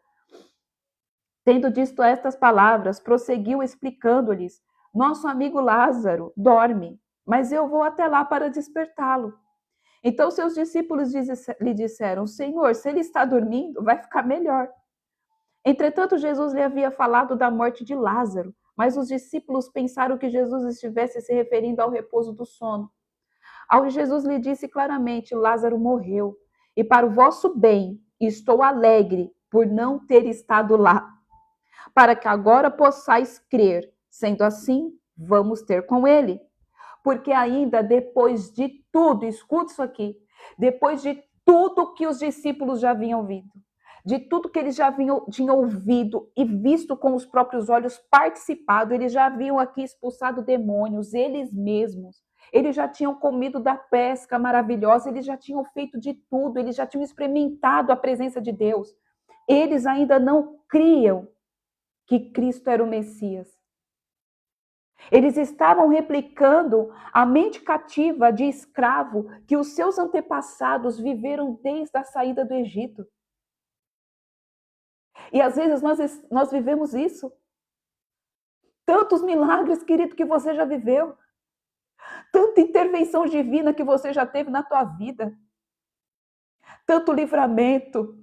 Tendo dito estas palavras, prosseguiu explicando-lhes: nosso amigo Lázaro dorme, mas eu vou até lá para despertá-lo. Então seus discípulos lhe disseram: Senhor, se ele está dormindo, vai ficar melhor. Entretanto, Jesus lhe havia falado da morte de Lázaro, mas os discípulos pensaram que Jesus estivesse se referindo ao repouso do sono. Ao Jesus lhe disse claramente: Lázaro morreu, e para o vosso bem estou alegre por não ter estado lá, para que agora possais crer. Sendo assim, vamos ter com ele. Porque ainda depois de tudo, escute isso aqui, depois de tudo que os discípulos já haviam ouvido, de tudo que eles já tinham ouvido e visto com os próprios olhos, participado, eles já haviam aqui expulsado demônios, eles mesmos. Eles já tinham comido da pesca maravilhosa, eles já tinham feito de tudo, eles já tinham experimentado a presença de Deus. Eles ainda não criam que Cristo era o Messias. Eles estavam replicando a mente cativa de escravo que os seus antepassados viveram desde a saída do Egito. E às vezes nós vivemos isso. Tantos milagres, querido, que você já viveu. Tanta intervenção divina que você já teve na tua vida. Tanto livramento,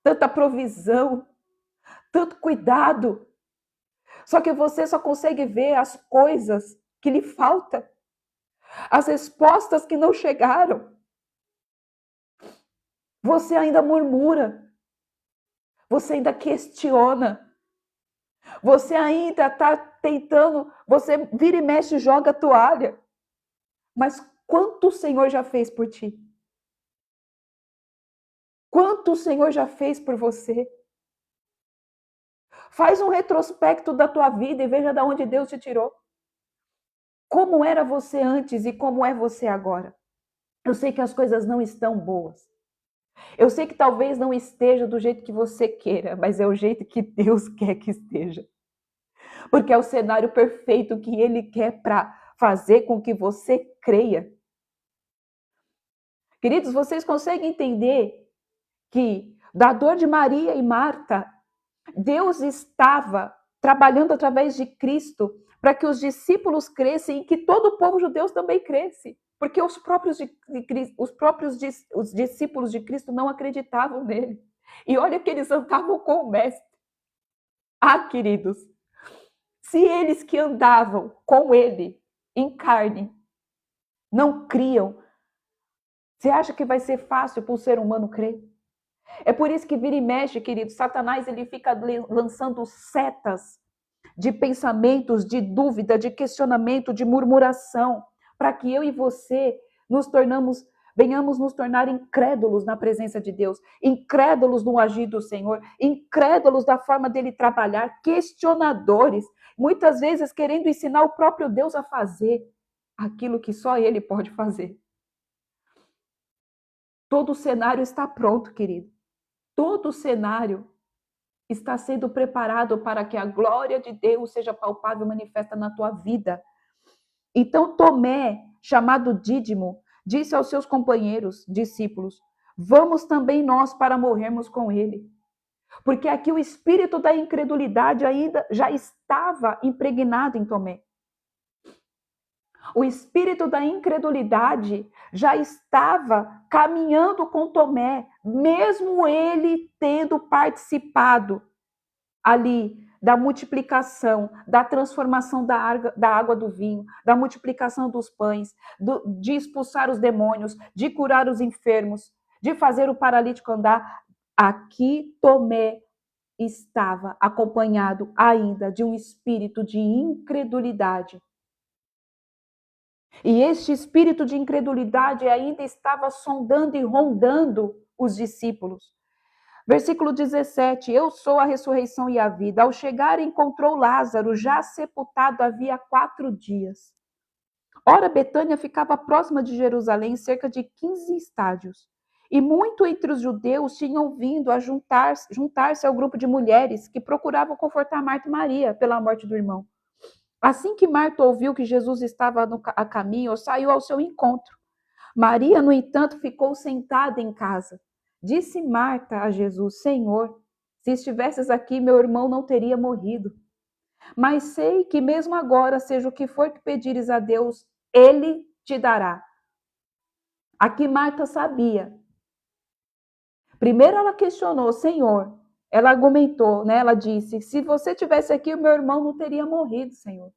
tanta provisão, tanto cuidado. Só que você só consegue ver as coisas que lhe faltam. As respostas que não chegaram. Você ainda murmura. Você ainda questiona. Você ainda está tentando. Você vira e mexe e joga a toalha. Mas quanto o Senhor já fez por ti? Quanto o Senhor já fez por você? Faz um retrospecto da tua vida e veja de onde Deus te tirou. Como era você antes e como é você agora? Eu sei que as coisas não estão boas. Eu sei que talvez não esteja do jeito que você queira, mas é o jeito que Deus quer que esteja. Porque é o cenário perfeito que Ele quer para fazer com que você creia. Queridos, vocês conseguem entender que da dor de Maria e Marta, Deus estava trabalhando através de Cristo para que os discípulos crescem e que todo o povo judeu também cresce. Porque os discípulos de Cristo não acreditavam nele. E olha que eles andavam com o Mestre. Ah, queridos, se eles que andavam com ele em carne não criam, você acha que vai ser fácil para o ser humano crer? É por isso que vira e mexe, querido, Satanás ele fica lançando setas de pensamentos, de dúvida, de questionamento, de murmuração, para que eu e você venhamos nos tornar incrédulos na presença de Deus, incrédulos no agir do Senhor, incrédulos da forma dele trabalhar, questionadores, muitas vezes querendo ensinar o próprio Deus a fazer aquilo que só ele pode fazer. Todo o cenário está pronto, querido. Todo o cenário está sendo preparado para que a glória de Deus seja palpável e manifesta na tua vida. Então Tomé, chamado Dídimo, disse aos seus companheiros, discípulos: vamos também nós para morrermos com ele. Porque aqui o espírito da incredulidade ainda já estava impregnado em Tomé. O espírito da incredulidade já estava caminhando com Tomé, mesmo ele tendo participado ali da multiplicação, da transformação da água do vinho, da multiplicação dos pães, de expulsar os demônios, de curar os enfermos, de fazer o paralítico andar. Aqui Tomé estava acompanhado ainda de um espírito de incredulidade. E este espírito de incredulidade ainda estava sondando e rondando os discípulos. Versículo 17, eu sou a ressurreição e a vida. Ao chegar, encontrou Lázaro já sepultado havia 4 dias. Ora, Betânia ficava próxima de Jerusalém, cerca de 15 estádios. E muito entre os judeus tinham vindo a juntar-se ao grupo de mulheres que procuravam confortar Marta e Maria pela morte do irmão. Assim que Marta ouviu que Jesus estava a caminho, saiu ao seu encontro. Maria, no entanto, ficou sentada em casa. Disse Marta a Jesus: Senhor, se estivesses aqui, meu irmão não teria morrido. Mas sei que mesmo agora, seja o que for que pedires a Deus, ele te dará. Aqui Marta sabia. Primeiro ela questionou: Senhor. Ela argumentou, né? Ela disse: se você tivesse aqui, o meu irmão não teria morrido, Senhor.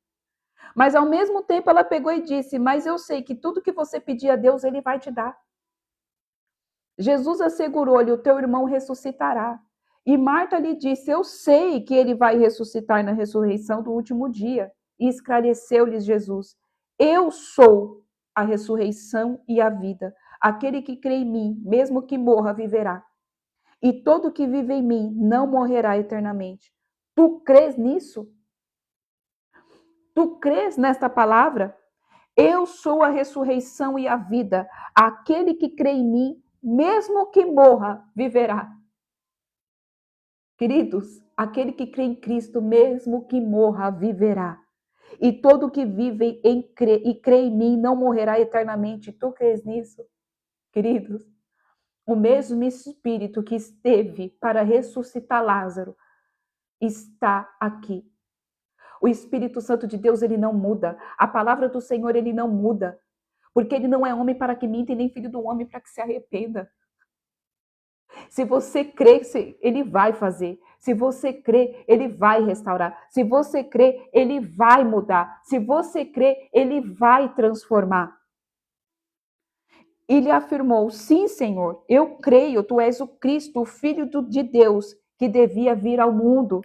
Mas ao mesmo tempo ela pegou e disse: mas eu sei que tudo que você pedir a Deus, ele vai te dar. Jesus assegurou-lhe: o teu irmão ressuscitará. E Marta lhe disse: eu sei que ele vai ressuscitar na ressurreição do último dia. E esclareceu-lhes Jesus: eu sou a ressurreição e a vida. Aquele que crê em mim, mesmo que morra, viverá. E todo que vive em mim não morrerá eternamente. Tu crês nisso? Tu crês nesta palavra? Eu sou a ressurreição e a vida. Aquele que crê em mim, mesmo que morra, viverá. Queridos, aquele que crê em Cristo, mesmo que morra, viverá. E todo que vive e crê em mim não morrerá eternamente. Tu crês nisso? Queridos, o mesmo Espírito que esteve para ressuscitar Lázaro está aqui. O Espírito Santo de Deus, ele não muda. A palavra do Senhor, ele não muda. Porque ele não é homem para que minta e nem filho do homem para que se arrependa. Se você crê, ele vai fazer. Se você crê, ele vai restaurar. Se você crê, ele vai mudar. Se você crê, ele vai transformar. E lhe afirmou: sim, Senhor, eu creio, tu és o Cristo, o Filho de Deus, que devia vir ao mundo.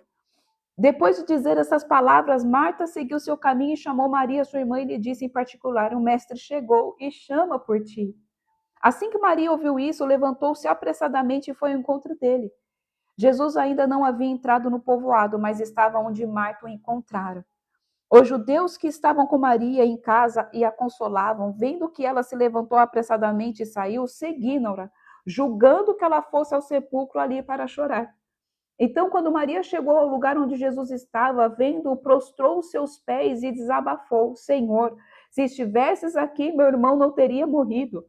Depois de dizer essas palavras, Marta seguiu seu caminho e chamou Maria, sua irmã, e lhe disse em particular: o mestre chegou e chama por ti. Assim que Maria ouviu isso, levantou-se apressadamente e foi ao encontro dele. Jesus ainda não havia entrado no povoado, mas estava onde Marta o encontrara. Os judeus que estavam com Maria em casa e a consolavam, vendo que ela se levantou apressadamente e saiu, seguiram-na, julgando que ela fosse ao sepulcro ali para chorar. Então, quando Maria chegou ao lugar onde Jesus estava, vendo-o, prostrou os seus pés e desabafou: Senhor, se estivesses aqui, meu irmão não teria morrido.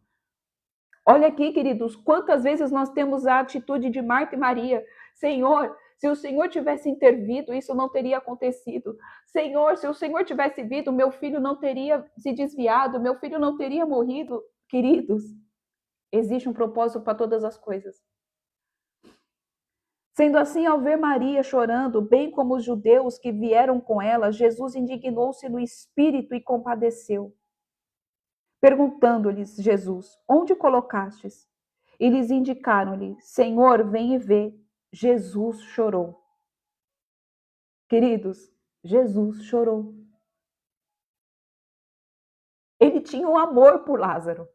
Olha aqui, queridos, quantas vezes nós temos a atitude de Marta e Maria. Senhor, se o Senhor tivesse intervido, isso não teria acontecido. Senhor, se o Senhor tivesse vindo, meu filho não teria se desviado, meu filho não teria morrido. Queridos, existe um propósito para todas as coisas. Sendo assim, ao ver Maria chorando, bem como os judeus que vieram com ela, Jesus indignou-se no espírito e compadeceu. Perguntando-lhes Jesus: onde colocastes? E lhes indicaram-lhe: Senhor, vem e vê. Jesus chorou. Queridos, Jesus chorou. Ele tinha um amor por Lázaro.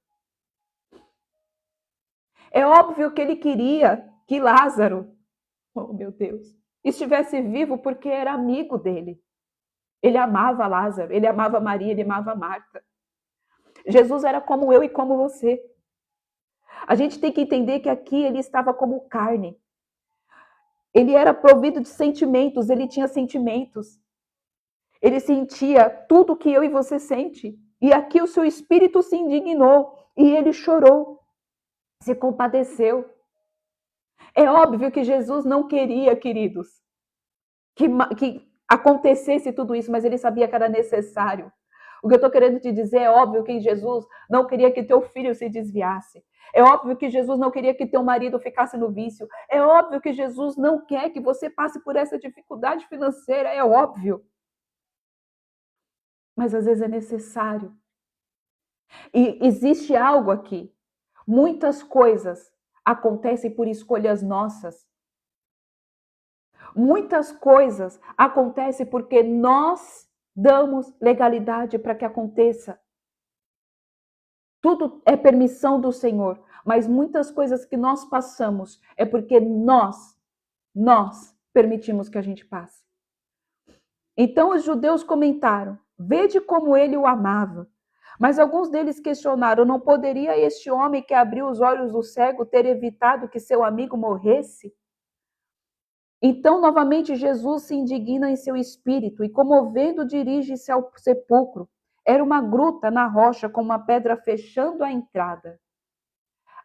É óbvio que ele queria que Lázaro, oh meu Deus, estivesse vivo porque era amigo dele. Ele amava Lázaro, ele amava Maria, ele amava Marta. Jesus era como eu e como você. A gente tem que entender que aqui ele estava como carne. Ele era provido de sentimentos, ele tinha sentimentos. Ele sentia tudo que eu e você sente. E aqui o seu espírito se indignou e ele chorou, se compadeceu. É óbvio que Jesus não queria, queridos, que acontecesse tudo isso, mas ele sabia que era necessário. O que eu estou querendo te dizer é óbvio que Jesus não queria que teu filho se desviasse. É óbvio que Jesus não queria que teu marido ficasse no vício. É óbvio que Jesus não quer que você passe por essa dificuldade financeira. É óbvio. Mas às vezes é necessário. E existe algo aqui. Muitas coisas acontecem por escolhas nossas. Muitas coisas acontecem porque nós damos legalidade para que aconteça. Tudo é permissão do Senhor, mas muitas coisas que nós passamos é porque nós permitimos que a gente passe. Então os judeus comentaram: vede como ele o amava. Mas alguns deles questionaram: não poderia este homem que abriu os olhos do cego ter evitado que seu amigo morresse? Então, novamente, Jesus se indigna em seu espírito e, comovendo, dirige-se ao sepulcro. Era uma gruta na rocha com uma pedra fechando a entrada.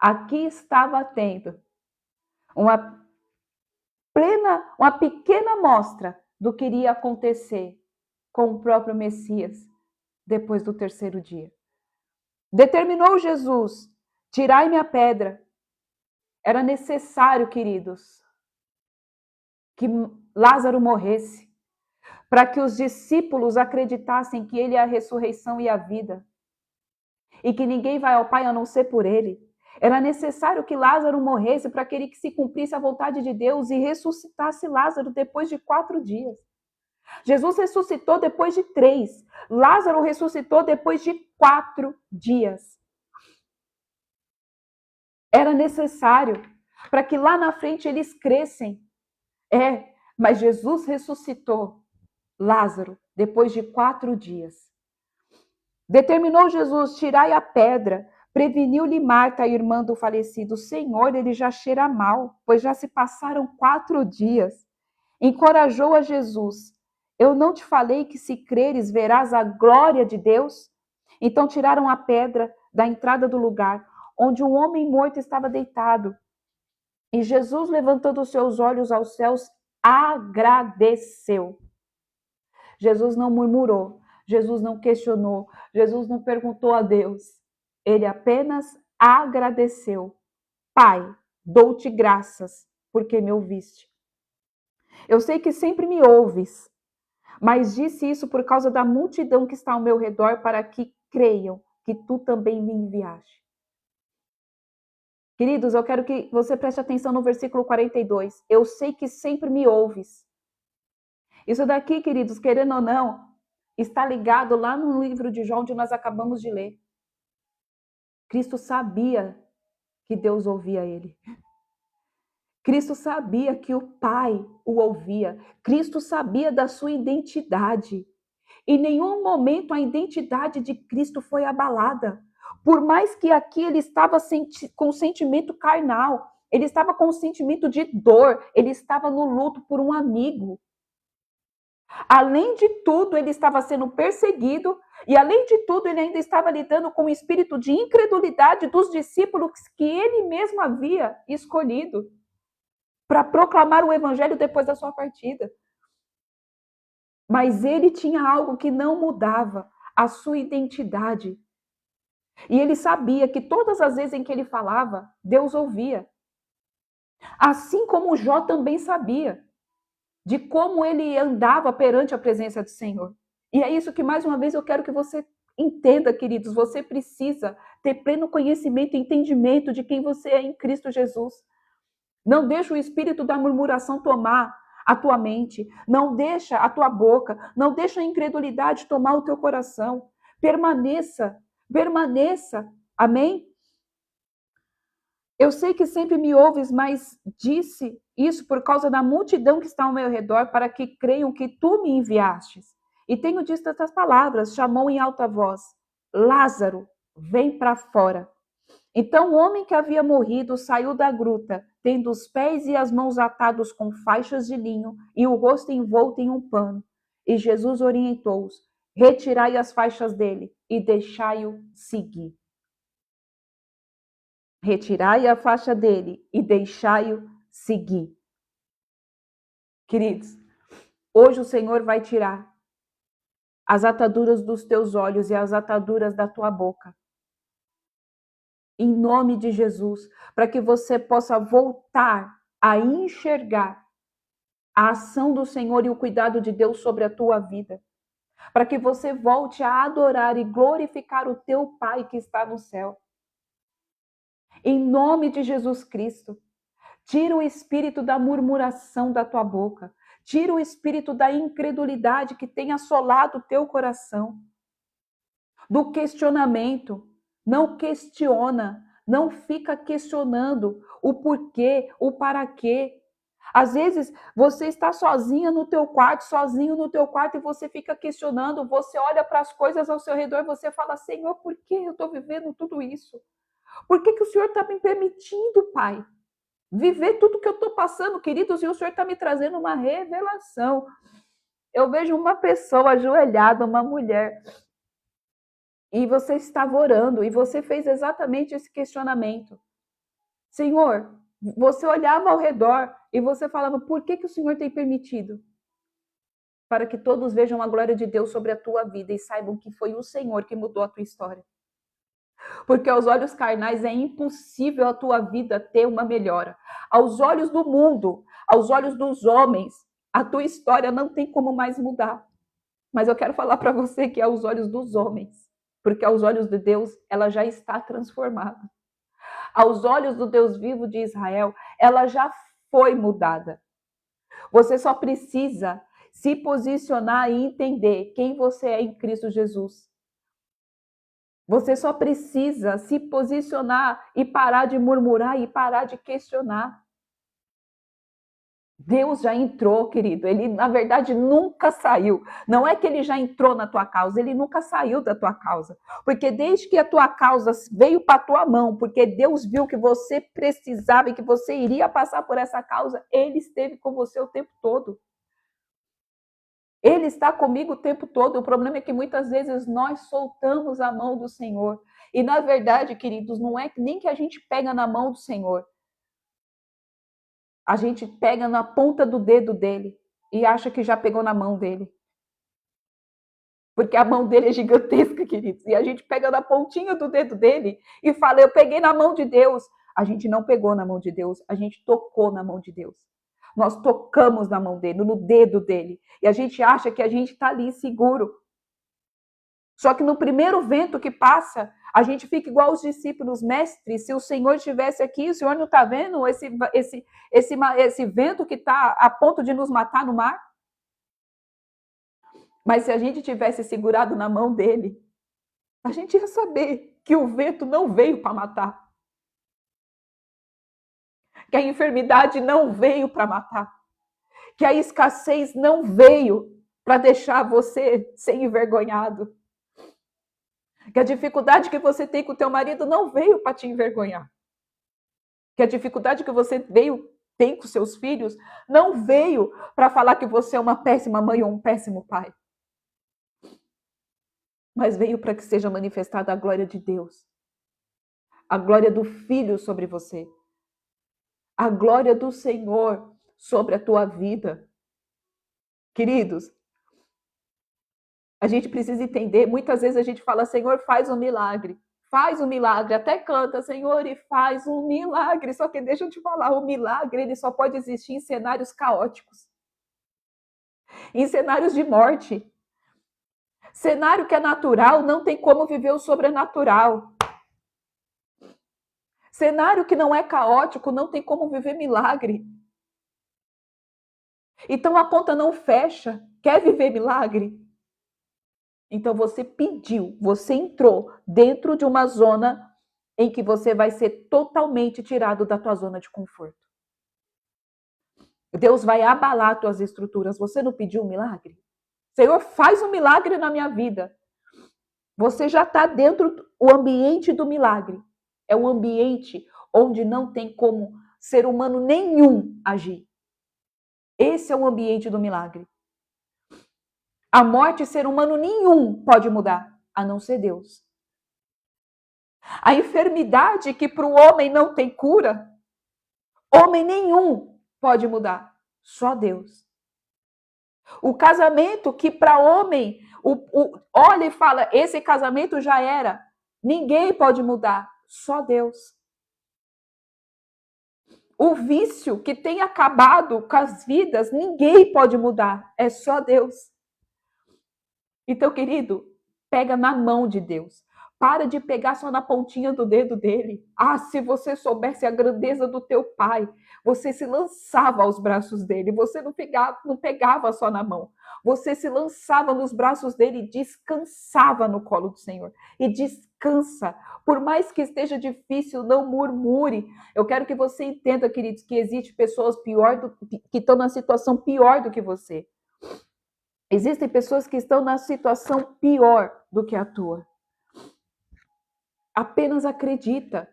Aqui estava tendo uma pequena mostra do que iria acontecer com o próprio Messias depois do terceiro dia. Determinou Jesus: tirai-me a pedra. Era necessário, queridos, que Lázaro morresse, para que os discípulos acreditassem que ele é a ressurreição e a vida, e que ninguém vai ao Pai a não ser por ele. Era necessário que Lázaro morresse para que ele se cumprisse a vontade de Deus e ressuscitasse Lázaro depois de 4 dias. Jesus ressuscitou depois de 3. Lázaro ressuscitou depois de 4 dias. Era necessário para que lá na frente eles crescem. Mas Jesus ressuscitou Lázaro depois de 4 dias. Determinou Jesus: tirai a pedra. Preveniu-lhe Marta, a irmã do falecido: Senhor, ele já cheira mal, pois já se passaram 4 dias. Encorajou a Jesus: eu não te falei que se creres verás a glória de Deus? Então tiraram a pedra da entrada do lugar onde um homem morto estava deitado. E Jesus, levantando os seus olhos aos céus, agradeceu. Jesus não murmurou, Jesus não questionou, Jesus não perguntou a Deus. Ele apenas agradeceu. Pai, dou-te graças porque me ouviste. Eu sei que sempre me ouves, mas disse isso por causa da multidão que está ao meu redor, para que creiam que tu também me enviaste. Queridos, eu quero que você preste atenção no versículo 42. Eu sei que sempre me ouves. Isso daqui, queridos, querendo ou não, está ligado lá no livro de João, onde nós acabamos de ler. Cristo sabia que Deus ouvia ele. Cristo sabia que o Pai o ouvia. Cristo sabia da sua identidade. Em nenhum momento a identidade de Cristo foi abalada. Por mais que aqui ele estava com sentimento carnal, ele estava com sentimento de dor, ele estava no luto por um amigo. Além de tudo, ele estava sendo perseguido e, além de tudo, ele ainda estava lidando com o espírito de incredulidade dos discípulos que ele mesmo havia escolhido para proclamar o evangelho depois da sua partida. Mas ele tinha algo que não mudava, a sua identidade. E ele sabia que todas as vezes em que ele falava, Deus ouvia. Assim como Jó também sabia de como ele andava perante a presença do Senhor. E é isso que, mais uma vez, eu quero que você entenda, queridos. Você precisa ter pleno conhecimento e entendimento de quem você é em Cristo Jesus. Não deixa o espírito da murmuração tomar a tua mente. Não deixa a tua boca. Não deixa a incredulidade tomar o teu coração. Permaneça. Amém? Eu sei que sempre me ouves, mas disse isso por causa da multidão que está ao meu redor, para que creiam que tu me enviastes. E tenho dito estas palavras, chamou em alta voz: Lázaro, vem para fora. Então o homem que havia morrido saiu da gruta, tendo os pés e as mãos atados com faixas de linho e o rosto envolto em um pano. E Jesus orientou-os: retirai as faixas dele e deixai-o seguir. Retirai a faixa dele e deixai-o seguir. Queridos, hoje o Senhor vai tirar as ataduras dos teus olhos e as ataduras da tua boca. Em nome de Jesus, para que você possa voltar a enxergar a ação do Senhor e o cuidado de Deus sobre a tua vida. Para que você volte a adorar e glorificar o teu Pai que está no céu. Em nome de Jesus Cristo, tira o espírito da murmuração da tua boca. Tira o espírito da incredulidade que tem assolado o teu coração. Do questionamento. Não questiona. Não fica questionando o porquê, o para quê. Às vezes, você está sozinha no teu quarto, sozinho no teu quarto, e você fica questionando, você olha para as coisas ao seu redor e você fala, Senhor, por que eu estou vivendo tudo isso? Por que o Senhor está me permitindo, Pai, viver tudo que eu estou passando, queridos, e o Senhor está me trazendo uma revelação. Eu vejo uma pessoa ajoelhada, uma mulher, e você estava orando, e você fez exatamente esse questionamento. Senhor, você olhava ao redor e você falava, por que o Senhor tem permitido? Para que todos vejam a glória de Deus sobre a tua vida e saibam que foi o Senhor que mudou a tua história. Porque aos olhos carnais é impossível a tua vida ter uma melhora. Aos olhos do mundo, aos olhos dos homens, a tua história não tem como mais mudar. Mas eu quero falar para você que é aos olhos dos homens, porque aos olhos de Deus ela já está transformada. Aos olhos do Deus vivo de Israel, ela já foi mudada. Você só precisa se posicionar e entender quem você é em Cristo Jesus. Você só precisa se posicionar e parar de murmurar e parar de questionar. Deus já entrou, querido. Ele, na verdade, nunca saiu. Não é que ele já entrou na tua causa, ele nunca saiu da tua causa. Porque desde que a tua causa veio para a tua mão, porque Deus viu que você precisava e que você iria passar por essa causa, ele esteve com você o tempo todo. Ele está comigo o tempo todo. O problema é que muitas vezes nós soltamos a mão do Senhor. E, na verdade, queridos, não é nem que a gente pega na mão do Senhor. A gente pega na ponta do dedo dele e acha que já pegou na mão dele. Porque a mão dele é gigantesca, queridos. E a gente pega na pontinha do dedo dele e fala, eu peguei na mão de Deus. A gente não pegou na mão de Deus, a gente tocou na mão de Deus. Nós tocamos na mão dele, no dedo dele. E a gente acha que a gente está ali seguro. Só que no primeiro vento que passa, a gente fica igual os discípulos, mestre, se o Senhor estivesse aqui, o Senhor não está vendo esse vento que está a ponto de nos matar no mar? Mas se a gente tivesse segurado na mão dele, a gente ia saber que o vento não veio para matar. Que a enfermidade não veio para matar. Que a escassez não veio para deixar você ser envergonhado. Que a dificuldade que você tem com o teu marido não veio para te envergonhar. Que a dificuldade que você tem com seus filhos não veio para falar que você é uma péssima mãe ou um péssimo pai. Mas veio para que seja manifestada a glória de Deus. A glória do Filho sobre você. A glória do Senhor sobre a tua vida. Queridos, a gente precisa entender, muitas vezes a gente fala, Senhor, faz um milagre. Faz um milagre, até canta, Senhor, e faz um milagre. Só que deixa eu te falar, o milagre ele só pode existir em cenários caóticos. Em cenários de morte. Cenário que é natural não tem como viver o sobrenatural. Cenário que não é caótico não tem como viver milagre. Então a conta não fecha. Quer viver milagre? Então você pediu, você entrou dentro de uma zona em que você vai ser totalmente tirado da tua zona de conforto. Deus vai abalar tuas estruturas. Você não pediu um milagre? Senhor, faz um milagre na minha vida. Você já está dentro do ambiente do milagre. É um ambiente onde não tem como ser humano nenhum agir. Esse é o ambiente do milagre. A morte, ser humano nenhum pode mudar, a não ser Deus. A enfermidade que para o homem não tem cura, homem nenhum pode mudar, só Deus. O casamento que para homem, olha e fala, esse casamento já era, ninguém pode mudar, só Deus. O vício que tem acabado com as vidas, ninguém pode mudar, é só Deus. Então, querido, pega na mão de Deus. Para de pegar só na pontinha do dedo dele. Ah, se você soubesse a grandeza do teu pai, você se lançava aos braços dele, você não pegava só na mão. Você se lançava nos braços dele e descansava no colo do Senhor. E descansa. Por mais que esteja difícil, não murmure. Eu quero que você entenda, queridos, que existem pessoas que estão na situação pior do que você. Existem pessoas que estão na situação pior do que a tua. Apenas acredita,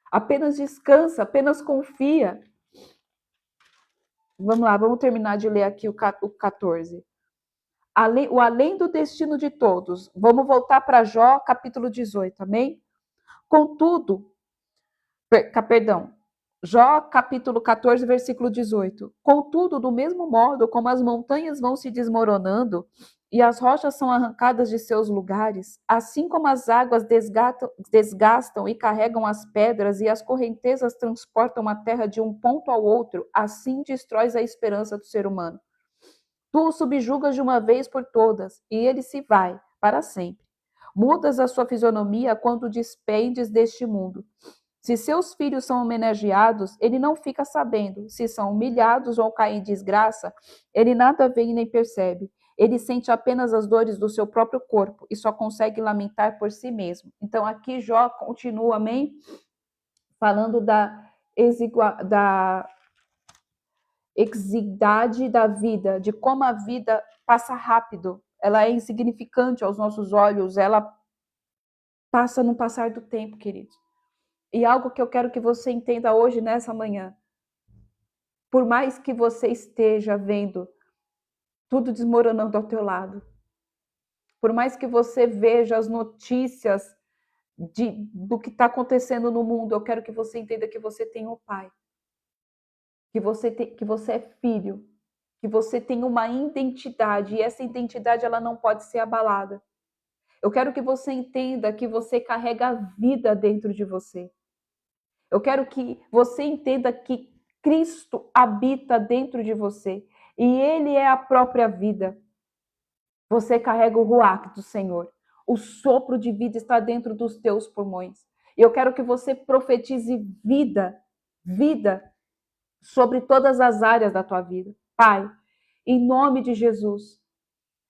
apenas descansa, apenas confia. Vamos lá, vamos terminar de ler aqui o 14. O além do destino de todos. Vamos voltar para Jó, capítulo 18, amém? Contudo, perdão, Jó, capítulo 14, versículo 18. Contudo, do mesmo modo como as montanhas vão se desmoronando e as rochas são arrancadas de seus lugares, assim como as águas desgastam e carregam as pedras e as correntezas transportam a terra de um ponto ao outro, assim destróis a esperança do ser humano. Tu o subjugas de uma vez por todas, e ele se vai para sempre. Mudas a sua fisionomia quando despendes deste mundo. Se seus filhos são homenageados, ele não fica sabendo. Se são humilhados ou caem em desgraça, ele nada vê e nem percebe. Ele sente apenas as dores do seu próprio corpo e só consegue lamentar por si mesmo. Então aqui Jó continua, amém? Falando da exiguidade da vida, de como a vida passa rápido. Ela é insignificante aos nossos olhos, ela passa no passar do tempo, queridos. E algo que eu quero que você entenda hoje, nessa manhã. Por mais que você esteja vendo tudo desmoronando ao teu lado, por mais que você veja as notícias do que está acontecendo no mundo, eu quero que você entenda que você tem um pai, que você é filho, que você tem uma identidade, e essa identidade ela não pode ser abalada. Eu quero que você entenda que você carrega a vida dentro de você. Eu quero que você entenda que Cristo habita dentro de você e Ele é a própria vida. Você carrega o ruach do Senhor. O sopro de vida está dentro dos teus pulmões. E eu quero que você profetize vida sobre todas as áreas da tua vida. Pai, em nome de Jesus,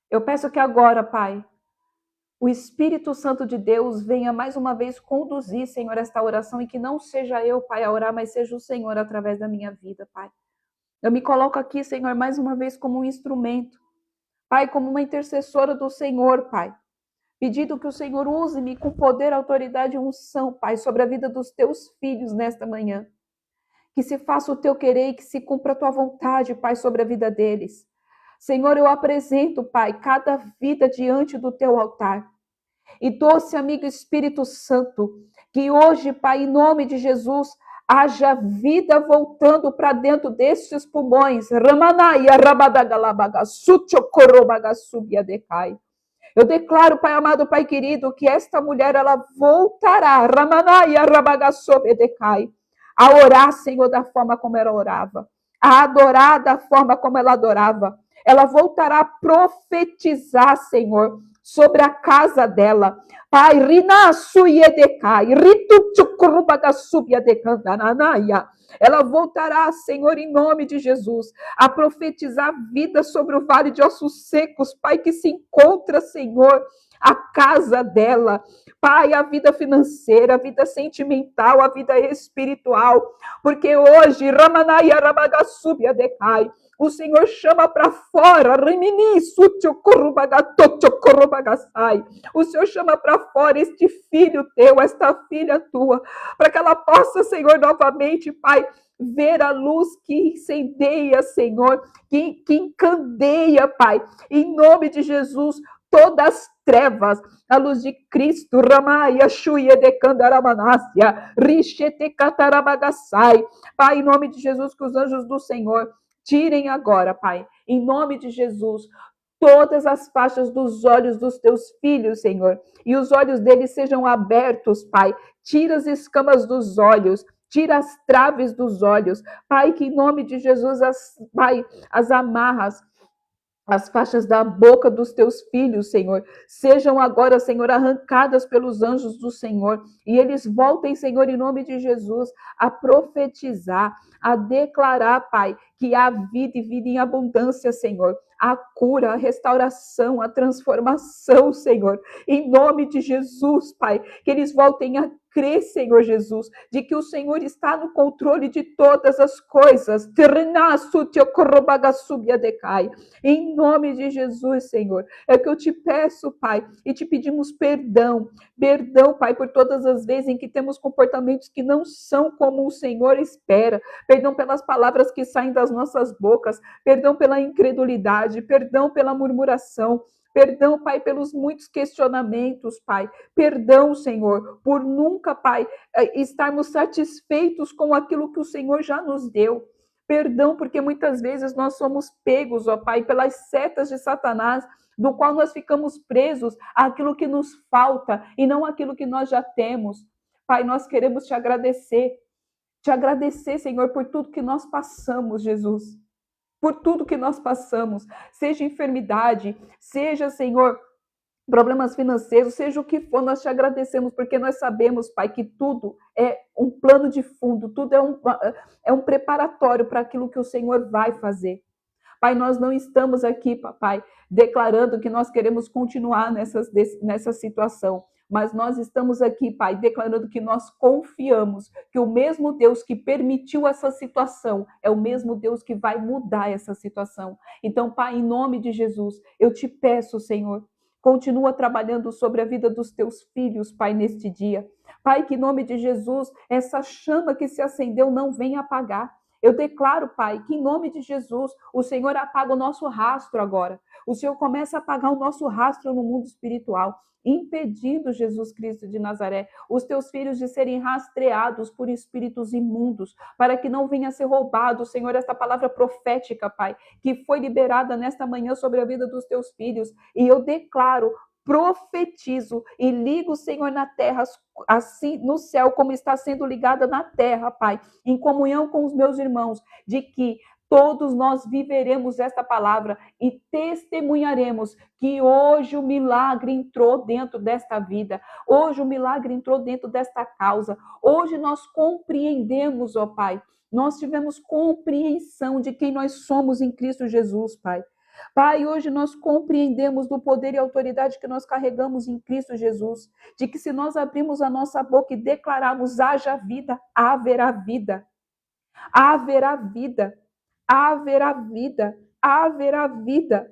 eu peço que agora, Pai, o Espírito Santo de Deus venha mais uma vez conduzir, Senhor, esta oração e que não seja eu, Pai, a orar, mas seja o Senhor através da minha vida, Pai. Eu me coloco aqui, Senhor, mais uma vez como um instrumento, Pai, como uma intercessora do Senhor, Pai. Pedindo que o Senhor use-me com poder, autoridade e unção, Pai, sobre a vida dos teus filhos nesta manhã. Que se faça o teu querer e que se cumpra a tua vontade, Pai, sobre a vida deles. Senhor, eu apresento, Pai, cada vida diante do teu altar. E doce amigo Espírito Santo, que hoje, Pai, em nome de Jesus, haja vida voltando para dentro destes pulmões. Eu declaro, Pai amado, Pai querido, que esta mulher, ela voltará a orar, Senhor, da forma como ela orava, a adorar da forma como ela adorava. Ela voltará a profetizar, Senhor, sobre a casa dela. Pai, ela voltará, Senhor, em nome de Jesus, a profetizar vida sobre o vale de ossos secos, Pai, que se encontra, Senhor, a casa dela. Pai, a vida financeira, a vida sentimental, a vida espiritual, porque hoje, o Senhor chama para fora, o Senhor chama para fora este filho teu, esta filha tua, para que ela possa, Senhor, novamente, Pai, ver a luz que incendeia, Senhor, que encandeia, Pai, em nome de Jesus, todas as trevas, a luz de Cristo, Ramaya, Shuye de Candaramanássia, Richete Catarabagassai, Pai, em nome de Jesus, que os anjos do Senhor tirem agora, Pai, em nome de Jesus, todas as faixas dos olhos dos teus filhos, Senhor, e os olhos deles sejam abertos, Pai, tira as escamas dos olhos, tira as traves dos olhos, Pai, que em nome de Jesus, Pai, as amarras, As faixas da boca dos teus filhos, Senhor, sejam agora, Senhor, arrancadas pelos anjos do Senhor, e eles voltem, Senhor, em nome de Jesus, a profetizar, a declarar, Pai, que há vida e vida em abundância, Senhor, a cura, a restauração, a transformação, Senhor, em nome de Jesus, Pai, que eles voltem a crer, Senhor Jesus, de que o Senhor está no controle de todas as coisas. Em nome de Jesus, Senhor, é que eu te peço, Pai, e te pedimos perdão. Perdão, Pai, por todas as vezes em que temos comportamentos que não são como o Senhor espera. Perdão pelas palavras que saem das nossas bocas. Perdão pela incredulidade. Perdão pela murmuração. Perdão, Pai, pelos muitos questionamentos, Pai. Perdão, Senhor, por nunca, Pai, estarmos satisfeitos com aquilo que o Senhor já nos deu. Perdão, porque muitas vezes nós somos pegos, ó Pai, pelas setas de Satanás, do qual nós ficamos presos àquilo que nos falta e não àquilo que nós já temos. Pai, nós queremos te agradecer, Senhor, por tudo que nós passamos, Jesus. Por tudo que nós passamos, seja enfermidade, seja, Senhor, problemas financeiros, seja o que for, nós te agradecemos, porque nós sabemos, Pai, que tudo é um plano de fundo, tudo é um preparatório para aquilo que o Senhor vai fazer. Pai, nós não estamos aqui, papai, declarando que nós queremos continuar nessa situação, mas nós estamos aqui, Pai, declarando que nós confiamos que o mesmo Deus que permitiu essa situação é o mesmo Deus que vai mudar essa situação. Então, Pai, em nome de Jesus, eu te peço, Senhor, continua trabalhando sobre a vida dos teus filhos, Pai, neste dia. Pai, que em nome de Jesus, essa chama que se acendeu não venha apagar. Eu declaro, Pai, que em nome de Jesus, o Senhor apaga o nosso rastro agora. O Senhor começa a apagar o nosso rastro no mundo espiritual, impedindo, Jesus Cristo de Nazaré, os teus filhos de serem rastreados por espíritos imundos, para que não venha a ser roubado, Senhor, esta palavra profética, Pai, que foi liberada nesta manhã sobre a vida dos teus filhos. E eu declaro, profetizo e ligo, Senhor, na terra, assim no céu, como está sendo ligada na terra, Pai, em comunhão com os meus irmãos, de que todos nós viveremos esta palavra e testemunharemos que hoje o milagre entrou dentro desta vida, hoje o milagre entrou dentro desta causa, hoje nós compreendemos, ó Pai, nós tivemos compreensão de quem nós somos em Cristo Jesus, Pai. Pai, hoje nós compreendemos do poder e autoridade que nós carregamos em Cristo Jesus, de que se nós abrirmos a nossa boca e declararmos haja vida, haverá vida, haverá vida, haverá vida, haverá vida.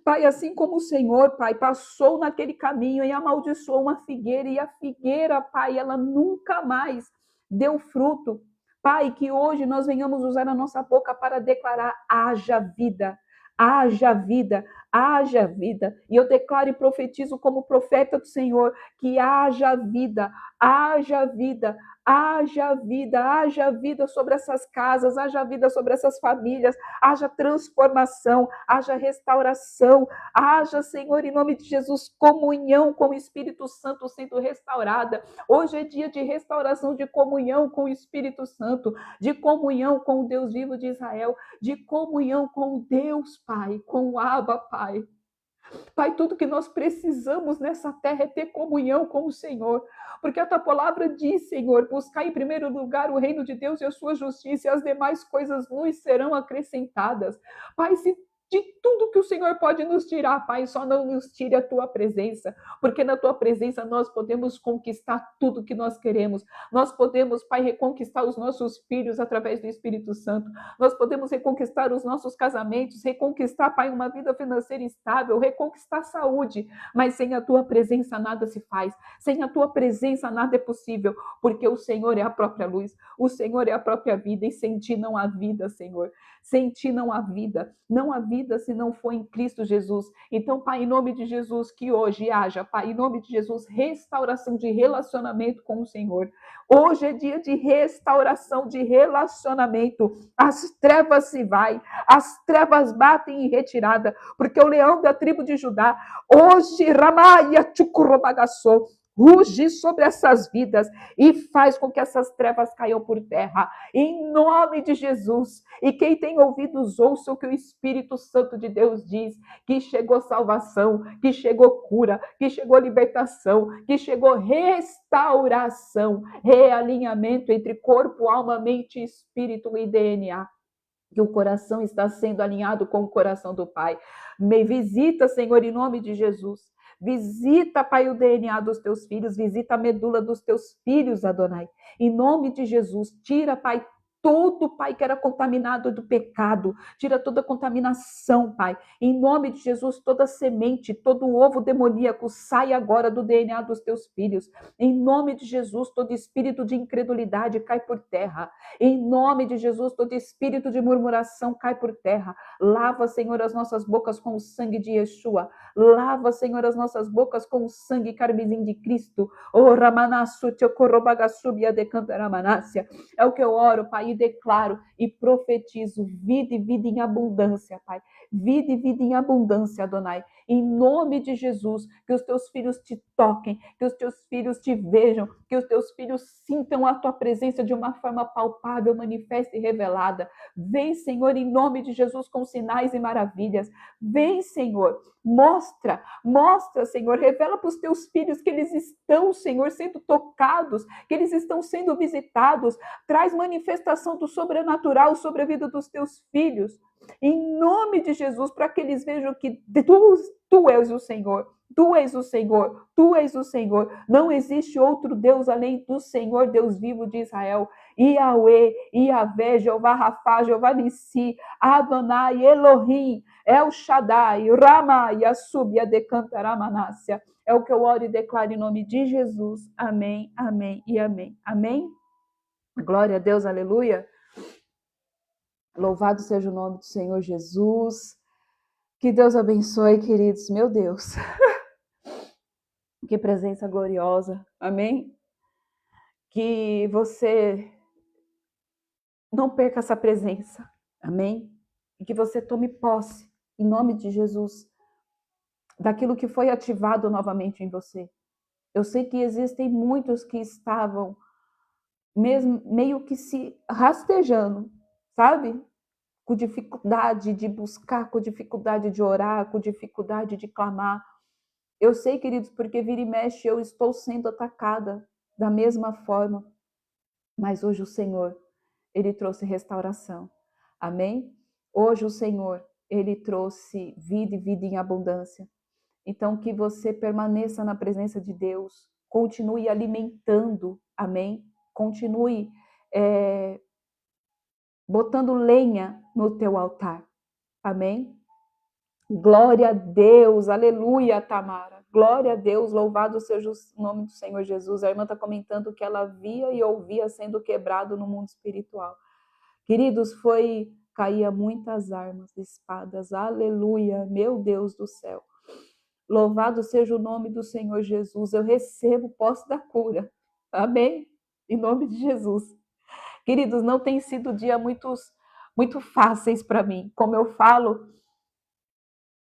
Pai, assim como o Senhor, Pai, passou naquele caminho e amaldiçoou uma figueira, e a figueira, Pai, ela nunca mais deu fruto. Pai, que hoje nós venhamos usar a nossa boca para declarar haja vida, haja vida, haja vida. E eu declaro e profetizo como profeta do Senhor que haja vida, haja vida, haja vida, haja vida sobre essas casas, haja vida sobre essas famílias, haja transformação, haja restauração, haja, Senhor, em nome de Jesus, comunhão com o Espírito Santo sendo restaurada. Hoje é dia de restauração, de comunhão com o Espírito Santo, de comunhão com o Deus vivo de Israel, de comunhão com o Deus Pai, com o Abba Pai. Pai, tudo que nós precisamos nessa terra é ter comunhão com o Senhor, porque a tua palavra diz, Senhor, buscar em primeiro lugar o reino de Deus e a sua justiça, e as demais coisas nos serão acrescentadas. Pai, se de tudo que o Senhor pode nos tirar, Pai, só não nos tire a tua presença, porque na tua presença nós podemos conquistar tudo que nós queremos. Nós podemos, Pai, reconquistar os nossos filhos através do Espírito Santo. Nós podemos reconquistar os nossos casamentos, reconquistar, Pai, uma vida financeira estável, reconquistar a saúde, mas sem a tua presença nada se faz. Sem a tua presença nada é possível, porque o Senhor é a própria luz, o Senhor é a própria vida, e sem ti não há vida, Senhor. Sem ti não há vida, não há vida se não for em Cristo Jesus. Então, Pai, em nome de Jesus, que hoje haja, Pai, em nome de Jesus, restauração de relacionamento com o Senhor. Hoje é dia de restauração de relacionamento. As trevas se vai, as trevas batem em retirada, porque o leão da tribo de Judá, hoje, Ramaia Tchukurobagassou, ruge sobre essas vidas e faz com que essas trevas caiam por terra, em nome de Jesus. E quem tem ouvidos, ouça o que o Espírito Santo de Deus diz, que chegou salvação, que chegou cura, que chegou libertação, que chegou restauração, realinhamento entre corpo, alma, mente, espírito e DNA. Que o coração está sendo alinhado com o coração do Pai. Me visita, Senhor, em nome de Jesus. Visita, Pai, o DNA dos teus filhos, visita a medula dos teus filhos, Adonai. Em nome de Jesus, tira, Pai, todo, Pai, que era contaminado do pecado. Tira toda a contaminação, Pai. Em nome de Jesus, toda semente, todo ovo demoníaco, sai agora do DNA dos teus filhos. Em nome de Jesus, todo espírito de incredulidade cai por terra. Em nome de Jesus, todo espírito de murmuração cai por terra. Lava, Senhor, as nossas bocas com o sangue de Yeshua. Lava, Senhor, as nossas bocas com o sangue carmesim de Cristo. Oh, Ramanassu, Tiokorobagassubia decantaramanássia. É o que eu oro, Pai, e declaro e profetizo vida e vida em abundância, Pai. Vida e vida em abundância, Adonai. Em nome de Jesus, que os teus filhos te toquem, que os teus filhos te vejam, que os teus filhos sintam a tua presença de uma forma palpável, manifesta e revelada. Vem, Senhor, em nome de Jesus, com sinais e maravilhas. Vem, Senhor, mostra, Senhor, revela para os teus filhos que eles estão, Senhor, sendo tocados, que eles estão sendo visitados. Traz manifestação do sobrenatural sobre a vida dos teus filhos. Em nome de Jesus, para que eles vejam que tu és o Senhor. Tu és o Senhor, tu és o Senhor. Não existe outro Deus além do Senhor, Deus vivo de Israel. Yahweh, Yahvé, Jeová Rafá, Jeová Nissi, Adonai, Elohim, El Shaddai, Rama, Yasub, Yadekantaramanássia. É o que eu oro e declaro em nome de Jesus. Amém, amém e amém. Amém? Glória a Deus, aleluia. Louvado seja o nome do Senhor Jesus. Que Deus abençoe, queridos. Meu Deus. Que presença gloriosa. Amém? Que você não perca essa presença. Amém? E que você tome posse, em nome de Jesus, daquilo que foi ativado novamente em você. Eu sei que existem muitos que estavam mesmo meio que se rastejando, sabe? Com dificuldade de buscar, com dificuldade de orar, com dificuldade de clamar. Eu sei, queridos, porque vira e mexe eu estou sendo atacada da mesma forma. Mas hoje o Senhor, Ele trouxe restauração. Amém? Hoje o Senhor, Ele trouxe vida e vida em abundância. Então que você permaneça na presença de Deus, continue alimentando, amém? Continue botando lenha no teu altar, amém? Glória a Deus, aleluia, Tamara. Glória a Deus, louvado seja o nome do Senhor Jesus. A irmã está comentando que ela via e ouvia sendo quebrado no mundo espiritual. Queridos, caía muitas armas, espadas, aleluia, meu Deus do céu. Louvado seja o nome do Senhor Jesus. Eu recebo posse da cura, amém? Em nome de Jesus. Queridos, não tem sido dia muito fáceis para mim. Como eu falo,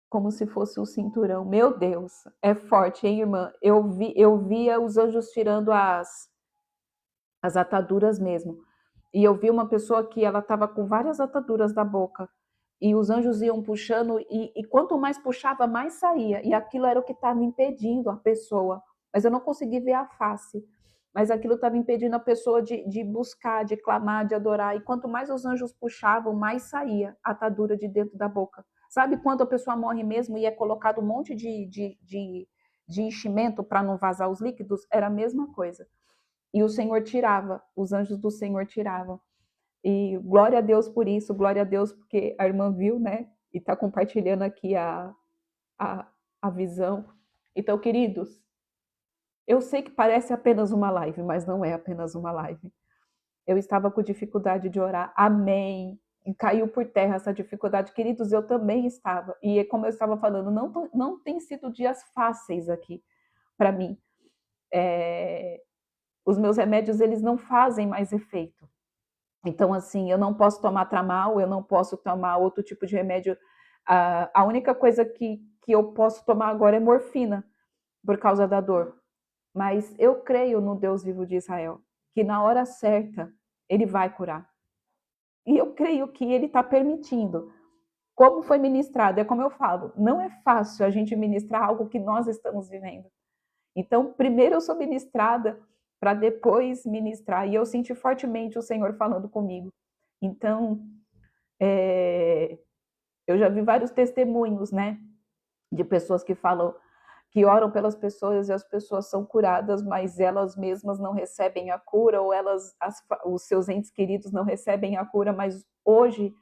como se fosse um cinturão. Meu Deus, é forte, hein, irmã? Eu via os anjos tirando as ataduras mesmo. E eu vi uma pessoa que ela estava com várias ataduras da boca. E os anjos iam puxando, e quanto mais puxava, mais saía. E aquilo era o que estava impedindo a pessoa. Mas eu não consegui ver a face. Mas aquilo estava impedindo a pessoa de buscar, de clamar, de adorar. E quanto mais os anjos puxavam, mais saía a atadura de dentro da boca. Sabe quando a pessoa morre mesmo e é colocado um monte de enchimento para não vazar os líquidos? Era a mesma coisa. E o Senhor tirava, os anjos do Senhor tiravam. E glória a Deus por isso, glória a Deus porque a irmã viu, né? E está compartilhando aqui a visão. Então, queridos, eu sei que parece apenas uma live, mas não é apenas uma live. Eu estava com dificuldade de orar, amém. E caiu por terra essa dificuldade. Queridos, eu também estava. E como eu estava falando, não tem sido dias fáceis aqui para mim. Os meus remédios, eles não fazem mais efeito. Então, assim, eu não posso tomar tramal, eu não posso tomar outro tipo de remédio. A única coisa que eu posso tomar agora é morfina, por causa da dor. Mas eu creio no Deus vivo de Israel, que na hora certa ele vai curar. E eu creio que ele está permitindo. Como foi ministrado, é como eu falo, não é fácil a gente ministrar algo que nós estamos vivendo. Então, primeiro eu sou ministrada para depois ministrar. E eu senti fortemente o Senhor falando comigo. Então, eu já vi vários testemunhos, né? De pessoas que falam, que oram pelas pessoas e as pessoas são curadas, mas elas mesmas não recebem a cura, ou os seus entes queridos não recebem a cura. Mas hoje,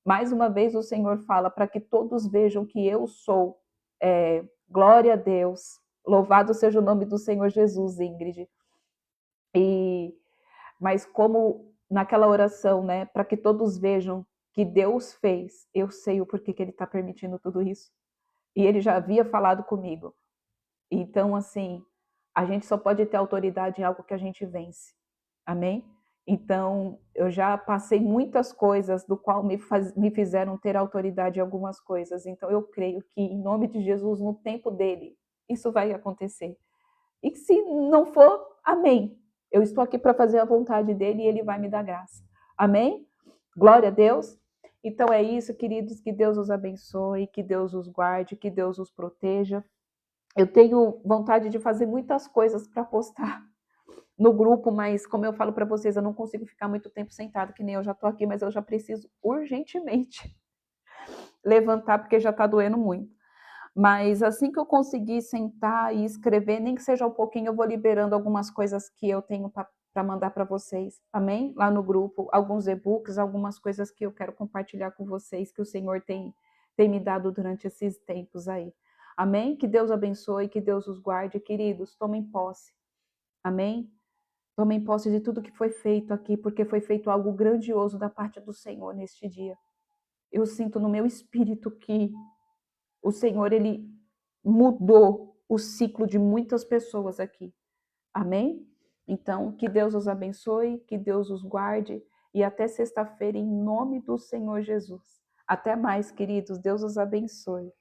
mais uma vez, o Senhor fala para que todos vejam que eu sou. Glória a Deus. Louvado seja o nome do Senhor Jesus, Ingrid. Mas como naquela oração, né, para que todos vejam que Deus fez, eu sei o porquê que ele está permitindo tudo isso. E ele já havia falado comigo. Então, assim, a gente só pode ter autoridade em algo que a gente vence. Amém? Então, eu já passei muitas coisas do qual me fizeram ter autoridade em algumas coisas. Então, eu creio que, em nome de Jesus, no tempo dele, isso vai acontecer. E se não for, amém. Eu estou aqui para fazer a vontade dele e ele vai me dar graça. Amém? Glória a Deus. Então é isso, queridos, que Deus os abençoe, que Deus os guarde, que Deus os proteja. Eu tenho vontade de fazer muitas coisas para postar no grupo, mas como eu falo para vocês, eu não consigo ficar muito tempo sentada, que nem eu já estou aqui, mas eu já preciso urgentemente levantar, porque já está doendo muito. Mas assim que eu conseguir sentar e escrever, nem que seja um pouquinho, eu vou liberando algumas coisas que eu tenho para mandar para vocês, amém? Lá no grupo, alguns e-books, algumas coisas que eu quero compartilhar com vocês, que o Senhor tem me dado durante esses tempos aí. Amém? Que Deus abençoe, que Deus os guarde, queridos, tomem posse, amém? Tomem posse de tudo que foi feito aqui, porque foi feito algo grandioso da parte do Senhor neste dia. Eu sinto no meu espírito que o Senhor, ele mudou o ciclo de muitas pessoas aqui. Amém? Então, que Deus os abençoe, que Deus os guarde e até sexta-feira, em nome do Senhor Jesus. Até mais, queridos. Deus os abençoe.